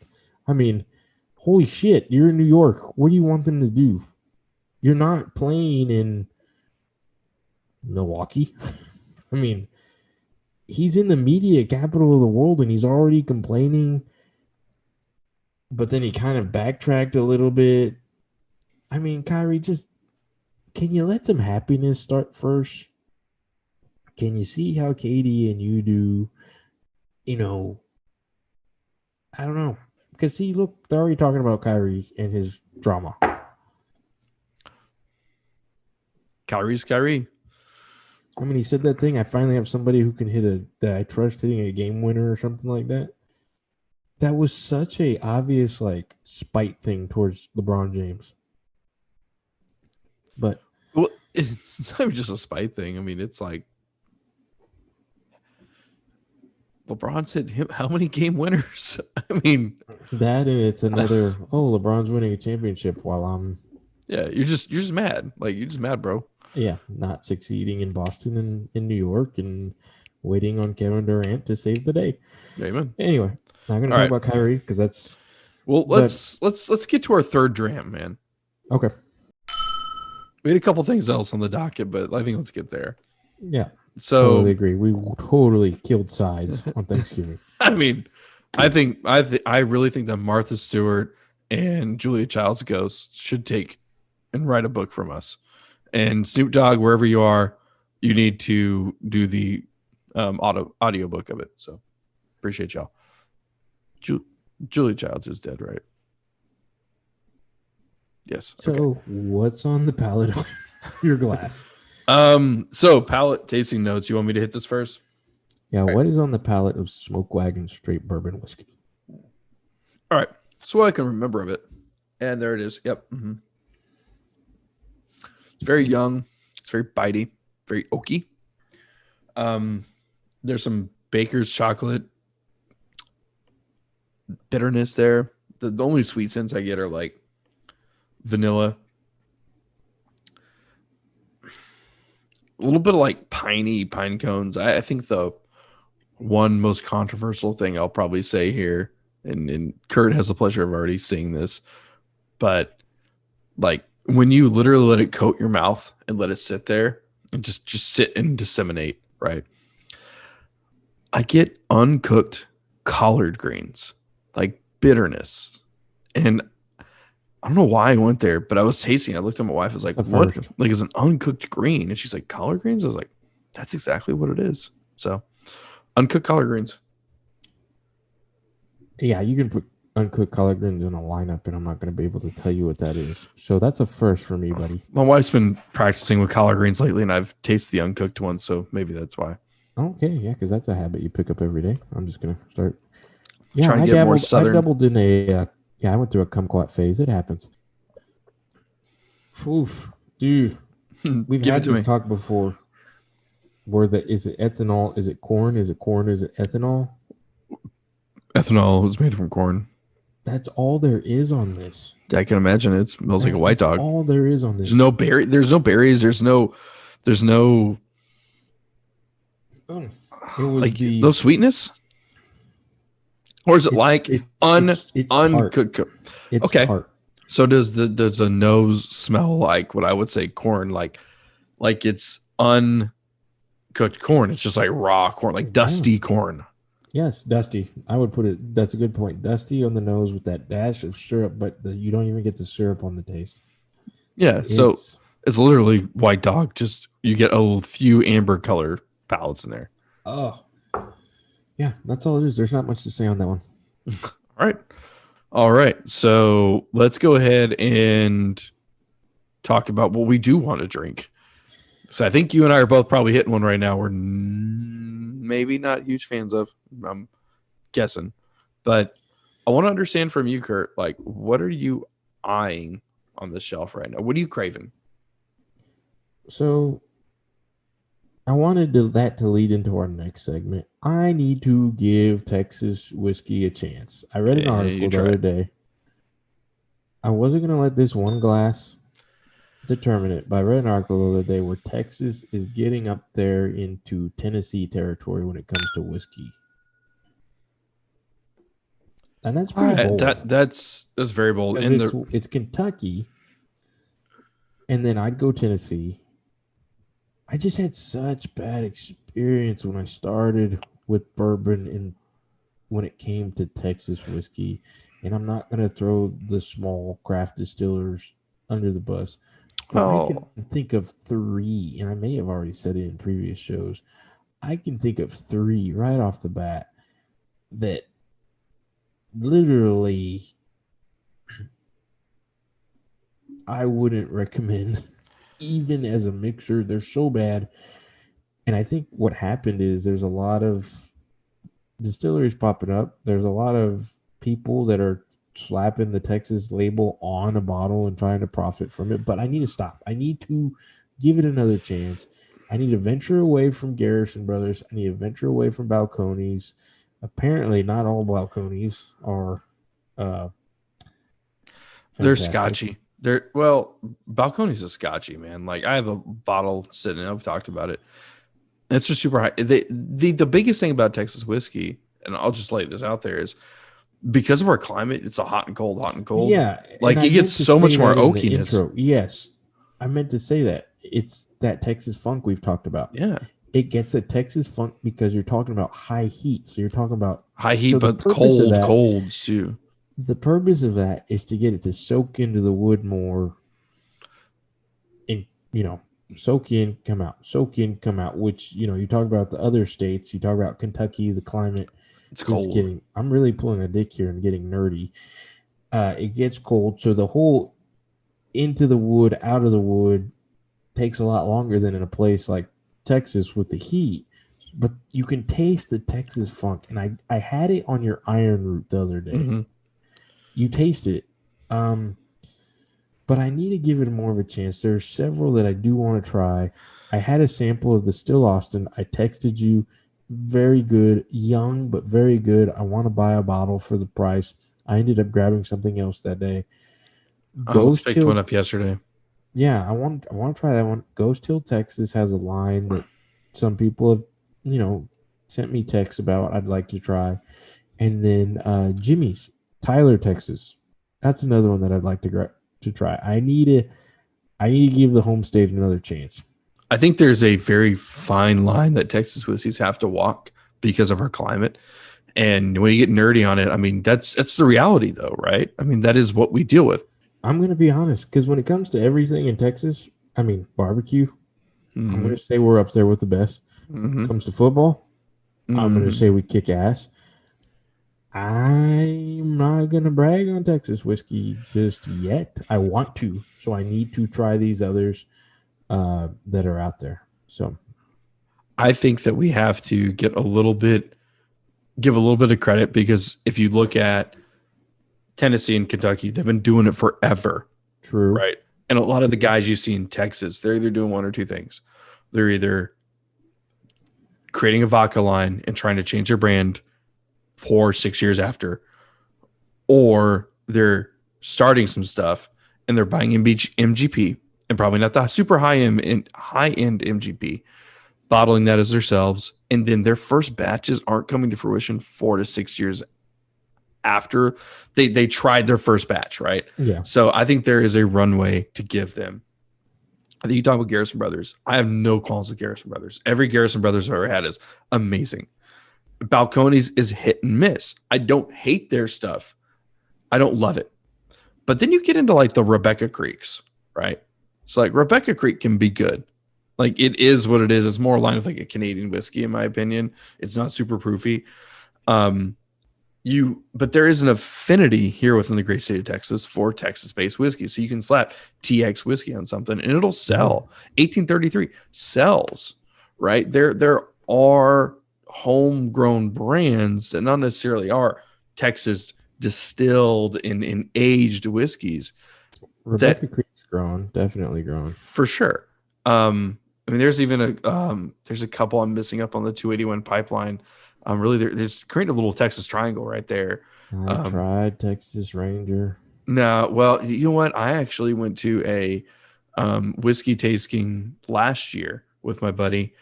[SPEAKER 2] I mean, holy shit, you're in New York. What do you want them to do? You're not playing in Milwaukee. I mean, he's in the media capital of the world and he's already complaining. But then he kind of backtracked a little bit. I mean, Kyrie, just can you let some happiness start first? Can you see how Katie and you do? You know, I don't know. Because see, look, they're already talking about Kyrie and his drama.
[SPEAKER 1] Kyrie's Kyrie.
[SPEAKER 2] I mean, he said that thing. I finally have somebody who can that I trust hitting a game winner or something like that. That was such a obvious like spite thing towards LeBron James. But
[SPEAKER 1] well, it's not even just a spite thing. I mean, it's like LeBron's hit him how many game winners? I mean,
[SPEAKER 2] that and it's another. Oh, LeBron's winning a championship while I'm.
[SPEAKER 1] Yeah, you're just mad. Like you're just mad, bro.
[SPEAKER 2] Yeah, not succeeding in Boston and in New York and waiting on Kevin Durant to save the day.
[SPEAKER 1] Amen.
[SPEAKER 2] Anyway, not going to talk about Kyrie because that's.
[SPEAKER 1] Well, let's get to our third dram, man.
[SPEAKER 2] Okay.
[SPEAKER 1] We had a couple things else on the docket, but I think let's get there.
[SPEAKER 2] Yeah.
[SPEAKER 1] So
[SPEAKER 2] totally agree. We totally killed sides on Thanksgiving.
[SPEAKER 1] I mean, I really think that Martha Stewart and Julia Childs Ghost should take and write a book from us. And Snoop Dogg, wherever you are, you need to do the audio book of it. So appreciate y'all. Julia Childs is dead, right? Yes.
[SPEAKER 2] So
[SPEAKER 1] okay.
[SPEAKER 2] What's on the palate of your glass?
[SPEAKER 1] So palate tasting notes. You want me to hit this first?
[SPEAKER 2] Yeah. What is on the palate of Smoke Wagon Straight Bourbon Whiskey?
[SPEAKER 1] All right. So what I can remember of it. And there it is. Yep. Mm-hmm. It's very young. It's very bitey, very oaky. There's some baker's chocolate bitterness there. The only sweet scents I get are like vanilla, a little bit of like pine cones. I think the one most controversial thing I'll probably say here, and Kurt has the pleasure of already seeing this, but like when you literally let it coat your mouth and let it sit there and just sit and disseminate, right? I get uncooked collard greens, like bitterness. And I don't know why I went there, but I was tasting. I looked at my wife. I was like, what? Like, is an uncooked green? And she's like, collard greens? I was like, that's exactly what it is. So, uncooked collard greens.
[SPEAKER 2] Yeah, you can put uncooked collard greens in a lineup, and I'm not going to be able to tell you what that is. So that's a first for me, buddy.
[SPEAKER 1] My wife's been practicing with collard greens lately, and I've tasted the uncooked ones, so maybe that's why.
[SPEAKER 2] Okay, yeah, because that's a habit you pick up every day. I'm just going to start.
[SPEAKER 1] Yeah, trying to get more southern.
[SPEAKER 2] I dabbled in a. I went through a kumquat phase. It happens. Oof, dude. We've had this talk before. Is it ethanol? Is it corn? Is it corn? Is it ethanol?
[SPEAKER 1] Ethanol is made from corn.
[SPEAKER 2] That's all there is on this.
[SPEAKER 1] I can imagine it smells like a white dog.
[SPEAKER 2] All there is on this.
[SPEAKER 1] There's no berries. There's no. Like no sweetness. Or is it uncooked?
[SPEAKER 2] It's
[SPEAKER 1] okay.
[SPEAKER 2] tart.
[SPEAKER 1] So does the nose smell like what I would say corn? Like it's uncooked corn. It's just like raw corn, like dusty corn.
[SPEAKER 2] Yes, dusty. I would put it. That's a good point. Dusty on the nose with that dash of syrup, but you don't even get the syrup on the taste.
[SPEAKER 1] Yeah, so it's literally white dog. Just you get a few amber color palettes in there.
[SPEAKER 2] Oh, yeah, that's all it is. There's not much to say on that one.
[SPEAKER 1] All right. So let's go ahead and talk about what we do want to drink. So I think you and I are both probably hitting one right now. We're maybe not huge fans of. I'm guessing, But I want to understand from you, Kurt, like, what are you eyeing on the shelf right now? What are you craving?
[SPEAKER 2] So I wanted that to lead into our next segment. I need to give Texas whiskey a chance. I read an
[SPEAKER 1] And you
[SPEAKER 2] article the
[SPEAKER 1] try
[SPEAKER 2] other
[SPEAKER 1] it.
[SPEAKER 2] day. I wasn't going to let this one glass determine it, but I read an article the other day where Texas is getting up there into Tennessee territory when it comes to whiskey. And that's
[SPEAKER 1] All
[SPEAKER 2] pretty
[SPEAKER 1] right,
[SPEAKER 2] bold
[SPEAKER 1] that's very bold.
[SPEAKER 2] because
[SPEAKER 1] In the
[SPEAKER 2] it's Kentucky, and then I'd go Tennessee. I just had such bad experience when I started with bourbon and when it came to Texas whiskey. And I'm not going to throw the small craft distillers under the bus, but I can
[SPEAKER 1] well,
[SPEAKER 2] think of three, and I may have already said it in previous shows. I can think of three right off the bat that literally I wouldn't recommend even as a mixer. They're so bad. And I think what happened is there's a lot of distilleries popping up. There's a lot of people that are slapping the Texas label on a bottle and trying to profit from it. But I need to stop. I need to give it another chance. I need to venture away from Garrison Brothers. I need to venture away from Balcones. Apparently, not all Balcones are uh,
[SPEAKER 1] they're
[SPEAKER 2] fantastic.
[SPEAKER 1] scotchy. They're well, Balcones is scotchy, man. Like I have a bottle sitting. I've talked about it. It's just super high. The biggest thing about Texas whiskey, and I'll just lay this out there, is because of our climate, it's a hot and cold, hot and cold.
[SPEAKER 2] Yeah, and
[SPEAKER 1] Like
[SPEAKER 2] I
[SPEAKER 1] it gets
[SPEAKER 2] meant to
[SPEAKER 1] so
[SPEAKER 2] say
[SPEAKER 1] much more
[SPEAKER 2] that in the
[SPEAKER 1] oakiness.
[SPEAKER 2] intro. Yes, I meant to say that. It's that Texas funk we've talked about.
[SPEAKER 1] Yeah.
[SPEAKER 2] It gets the Texas funk because you're talking about high heat. So you're talking about
[SPEAKER 1] High heat,
[SPEAKER 2] so
[SPEAKER 1] but colds too.
[SPEAKER 2] the purpose of that is to get it to soak into the wood more and soak in, come out, soak in, come out, which you talk about the other states, you talk about Kentucky, the climate
[SPEAKER 1] It's
[SPEAKER 2] is
[SPEAKER 1] cold.
[SPEAKER 2] getting I'm really pulling a dick here and getting nerdy. It gets cold, so the whole into the wood, out of the wood takes a lot longer than in a place like Texas with the heat. But you can taste the Texas funk, and I had it on your iron root the other day.
[SPEAKER 1] Hmm.
[SPEAKER 2] You taste it, but I need to give it more of a chance. There's several that I do want to try. I had a sample of the Still Austin. I texted you. Very good, young but very good. I want to buy a bottle for the price. I ended up grabbing something else that day.
[SPEAKER 1] I almost
[SPEAKER 2] Ghost
[SPEAKER 1] picked one
[SPEAKER 2] Hill.
[SPEAKER 1] up yesterday.
[SPEAKER 2] Yeah, I want to try that one. Ghost Hill, Texas has a line that some people have, sent me texts about. I'd like to try, and then Jimmy's, Tyler, Texas. That's another one that I'd like to try. I need to give the home state another chance.
[SPEAKER 1] I think there's a very fine line that Texas whiskeys have to walk because of our climate. And when you get nerdy on it, I mean, that's the reality though, right? I mean, that is what we deal with.
[SPEAKER 2] I'm gonna be honest, because when it comes to everything in Texas, I mean barbecue, I'm
[SPEAKER 1] Hmm.
[SPEAKER 2] gonna say we're up there with the best.
[SPEAKER 1] Hmm.
[SPEAKER 2] Comes to football, I'm gonna
[SPEAKER 1] Hmm.
[SPEAKER 2] say we kick ass. I'm not gonna brag on Texas whiskey just yet. I want to, so I need to try these others that are out there. So
[SPEAKER 1] I think that we have to give a little bit of credit because if you look at Tennessee and Kentucky, they've been doing it forever,
[SPEAKER 2] true.
[SPEAKER 1] right? And a lot of the guys you see in Texas, they're either doing one or two things. They're either creating a vodka line and trying to change their brand 4 6 years after, or they're starting some stuff and they're buying MGP and probably not the super high end MGP, bottling that as themselves, and then their first batches aren't coming to fruition 4 to 6 years after they tried their first batch, right?
[SPEAKER 2] Yeah,
[SPEAKER 1] So I think there is a runway to give them. I think you talk about Garrison Brothers. I have no qualms with Garrison Brothers. Every Garrison Brothers I've ever had is amazing. Balcones is hit and miss. I don't hate their stuff. I don't love it. But then you get into like the Rebecca Creeks, right? So like Rebecca Creek can be good. Like it is what it is. It's more aligned with like a Canadian whiskey, in my opinion. It's not super proofy. Um, but there is an affinity here within the great state of Texas for Texas-based whiskey. So you can slap TX whiskey on something and it'll
[SPEAKER 2] yeah.
[SPEAKER 1] sell. 1833 sells, right? There are homegrown brands that not necessarily are Texas distilled in aged whiskeys
[SPEAKER 2] Rebecca
[SPEAKER 1] that
[SPEAKER 2] Creek's growing, definitely growing.
[SPEAKER 1] for sure. I mean, there's even there's a couple I'm missing up on the 281 pipeline. Really, there's creating a little Texas triangle right there.
[SPEAKER 2] I
[SPEAKER 1] Um,
[SPEAKER 2] tried Texas Ranger.
[SPEAKER 1] no, well, you know what? I actually went to a whiskey tasting last year with my buddy,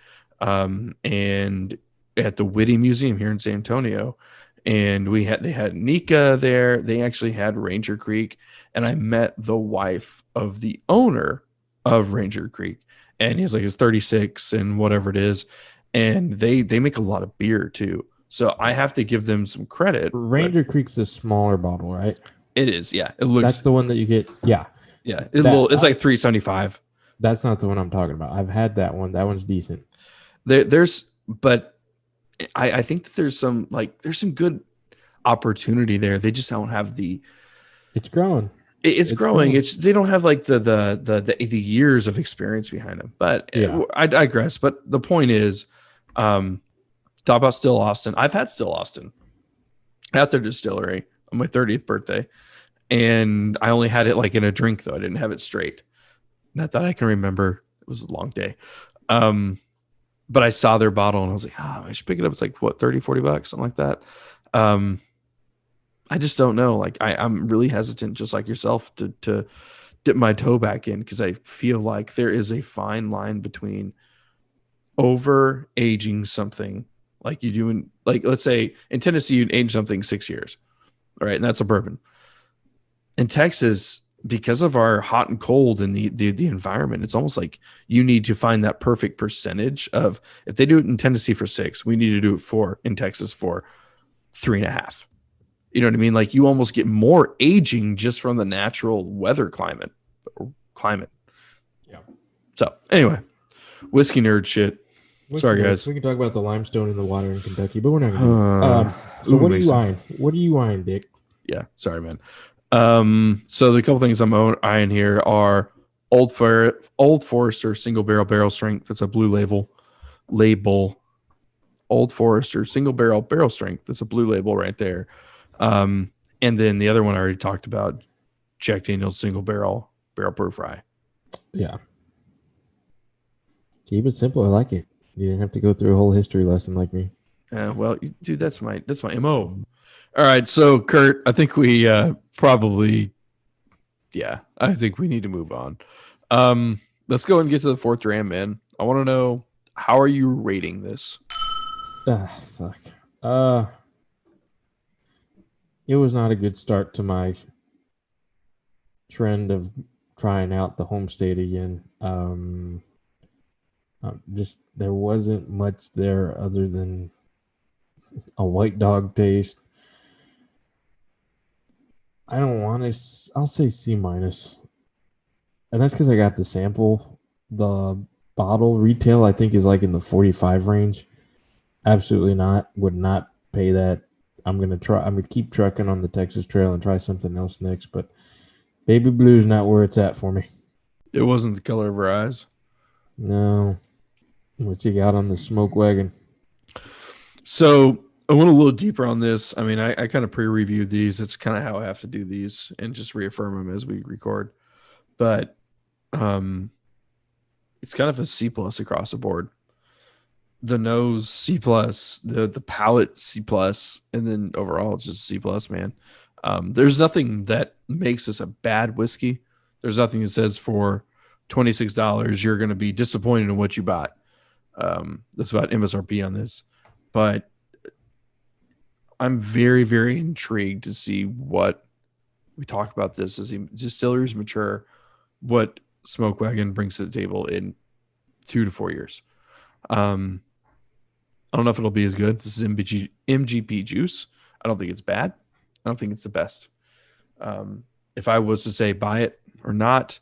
[SPEAKER 1] and at the Whitty Museum here in San Antonio, and they had Nika there. They actually had Ranger Creek, and I met the wife of the owner of Ranger Creek, and he's like he's 36 and whatever it is, and they make a lot of beer too. So I have to give them some credit, but
[SPEAKER 2] Ranger Creek's a smaller bottle, right?
[SPEAKER 1] it is, yeah. It
[SPEAKER 2] That's
[SPEAKER 1] looks,
[SPEAKER 2] the one that you get. Yeah,
[SPEAKER 1] yeah, it's
[SPEAKER 2] that
[SPEAKER 1] it's like 375.
[SPEAKER 2] that's not the one I'm talking about. I've had that one. That one's decent.
[SPEAKER 1] But I think that there's some good opportunity there. They just don't have the.
[SPEAKER 2] It's growing.
[SPEAKER 1] It's
[SPEAKER 2] It's
[SPEAKER 1] growing.
[SPEAKER 2] growing.
[SPEAKER 1] They don't have like the years of experience behind them. But
[SPEAKER 2] Yeah.
[SPEAKER 1] I digress. But the point is, talk about Still Austin. I've had Still Austin at their distillery on my 30th birthday, and I only had it like in a drink though. I didn't have it straight. Not that I can remember. It was a long day. But I saw their bottle and I was like, I should pick it up. It's like what, 30, $40, something like that. I just don't know. Like I'm really hesitant, just like yourself, to dip my toe back in because I feel like there is a fine line between over aging something like you do in, like, let's say in Tennessee, you'd age something 6 years. All right. And that's a bourbon. In Texas, because of our hot and cold and the environment, it's almost like you need to find that perfect percentage of, if they do it in Tennessee for 6, we need to do it in Texas for 3.5. You know what I mean? Like you almost get more aging just from the natural weather climate.
[SPEAKER 2] Yeah.
[SPEAKER 1] So anyway, whiskey nerd shit. Sorry, guys.
[SPEAKER 2] We can talk about the limestone in the water in Kentucky, but we're not going to.
[SPEAKER 1] Ooh,
[SPEAKER 2] What are you
[SPEAKER 1] Mason.
[SPEAKER 2] eyeing? What are you eyeing, Dick?
[SPEAKER 1] Yeah, sorry, man. So the couple things I'm eyeing here are Old Forester single barrel strength. That's a blue label. Old Forester single barrel strength. That's a blue label right there. And then the other one I already talked about, Jack Daniel's single barrel proof rye.
[SPEAKER 2] Yeah. Keep it simple. I like it. You didn't have to go through a whole history lesson like me.
[SPEAKER 1] Well, dude, that's my MO. All right, so Kurt, I think we probably, yeah, I think we need to move on. Let's go and get to the fourth dram, man. I want to know, how are you rating this?
[SPEAKER 2] Fuck. It was not a good start to my trend of trying out the home state again. Just there wasn't much there other than a white dog taste. I don't want to. I'll say C minus, and that's because I got the sample. The bottle retail I think is like in the 45 range. Absolutely not. Would not pay that. I'm gonna keep trucking on the Texas Trail and try something else next. But Baby Blue is not where it's at for me.
[SPEAKER 1] It wasn't the color of her eyes.
[SPEAKER 2] No. What you got on the smoke wagon?
[SPEAKER 1] So I went a little deeper on this. I mean, I kind of pre-reviewed these. It's kind of how I have to do these and just reaffirm them as we record. But it's kind of a C plus across the board. The nose C plus, the palate C plus, and then overall it's just C plus, man. There's nothing that makes this a bad whiskey. There's nothing that says for $26 you're going to be disappointed in what you bought. That's about MSRP on this, but I'm very, very intrigued to see what we talk about this as distilleries mature, what Smoke Wagon brings to the table in 2 to 4 years. I don't know if it'll be as good. This is MGP juice. I don't think it's bad. I don't think it's the best. If I was to say buy it or not,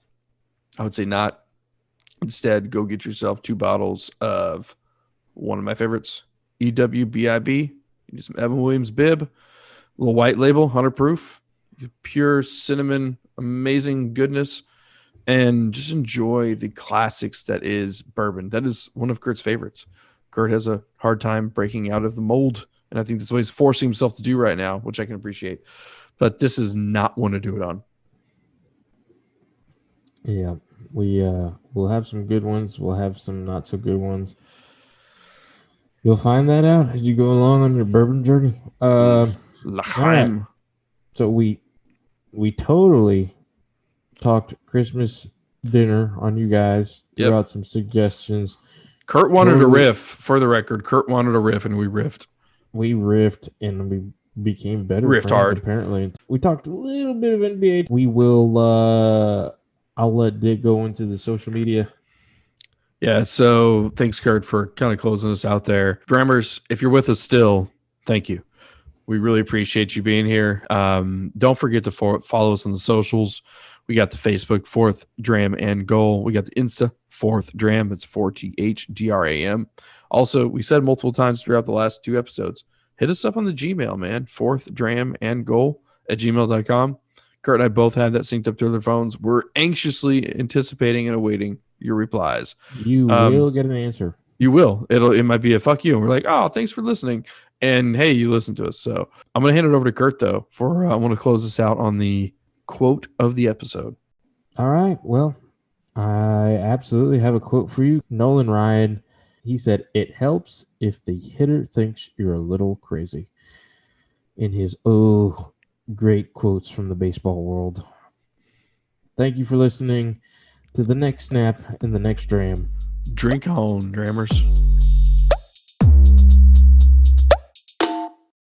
[SPEAKER 1] I would say not. Instead, go get yourself 2 bottles of one of my favorites, EWBIB. You need some Evan Williams Bib, little white label, 100 proof, pure cinnamon, amazing goodness, and just enjoy the classics that is bourbon. That is one of Kurt's favorites. Kurt has a hard time breaking out of the mold And I think that's what he's forcing himself to do right now, which I can appreciate. But this is not one to do it on.
[SPEAKER 2] Yeah, we'll have some good ones. We'll have some not so good ones. You'll find that out as you go along on your bourbon journey. All right. So we totally talked Christmas dinner on you guys. Threw out some suggestions.
[SPEAKER 1] Kurt wanted a riff. For the record, Kurt wanted a riff, and we riffed.
[SPEAKER 2] We riffed, and we became better
[SPEAKER 1] riffed
[SPEAKER 2] friends,
[SPEAKER 1] hard.
[SPEAKER 2] Apparently. We talked a little bit of NBA. We will I'll let Dick go into the social media.
[SPEAKER 1] Yeah, so thanks, Kurt, for kind of closing us out there. Drammers, if you're with us still, thank you. We really appreciate you being here. Don't forget to follow us on the socials. We got the Facebook, 4th Dram and Goal. We got the Insta, 4th Dram. It's 4THDRAM. Also, we said multiple times throughout the last 2 episodes, hit us up on the Gmail, man. 4th Dram and Goal at gmail.com. Kurt and I both had that synced up to their phones. We're anxiously anticipating and awaiting your replies.
[SPEAKER 2] You will get an answer.
[SPEAKER 1] You will. It might be a fuck you. And we're like, oh, thanks for listening. And hey, you listened to us. So I'm going to hand it over to Kurt, though, for I want to close this out on the quote of the episode.
[SPEAKER 2] All right. Well, I absolutely have a quote for you. Nolan Ryan, he said, "It helps if the hitter thinks you're a little crazy." In his great quotes from the baseball world. Thank you for listening to the next snap and the next dram.
[SPEAKER 1] Drink on, Drammers.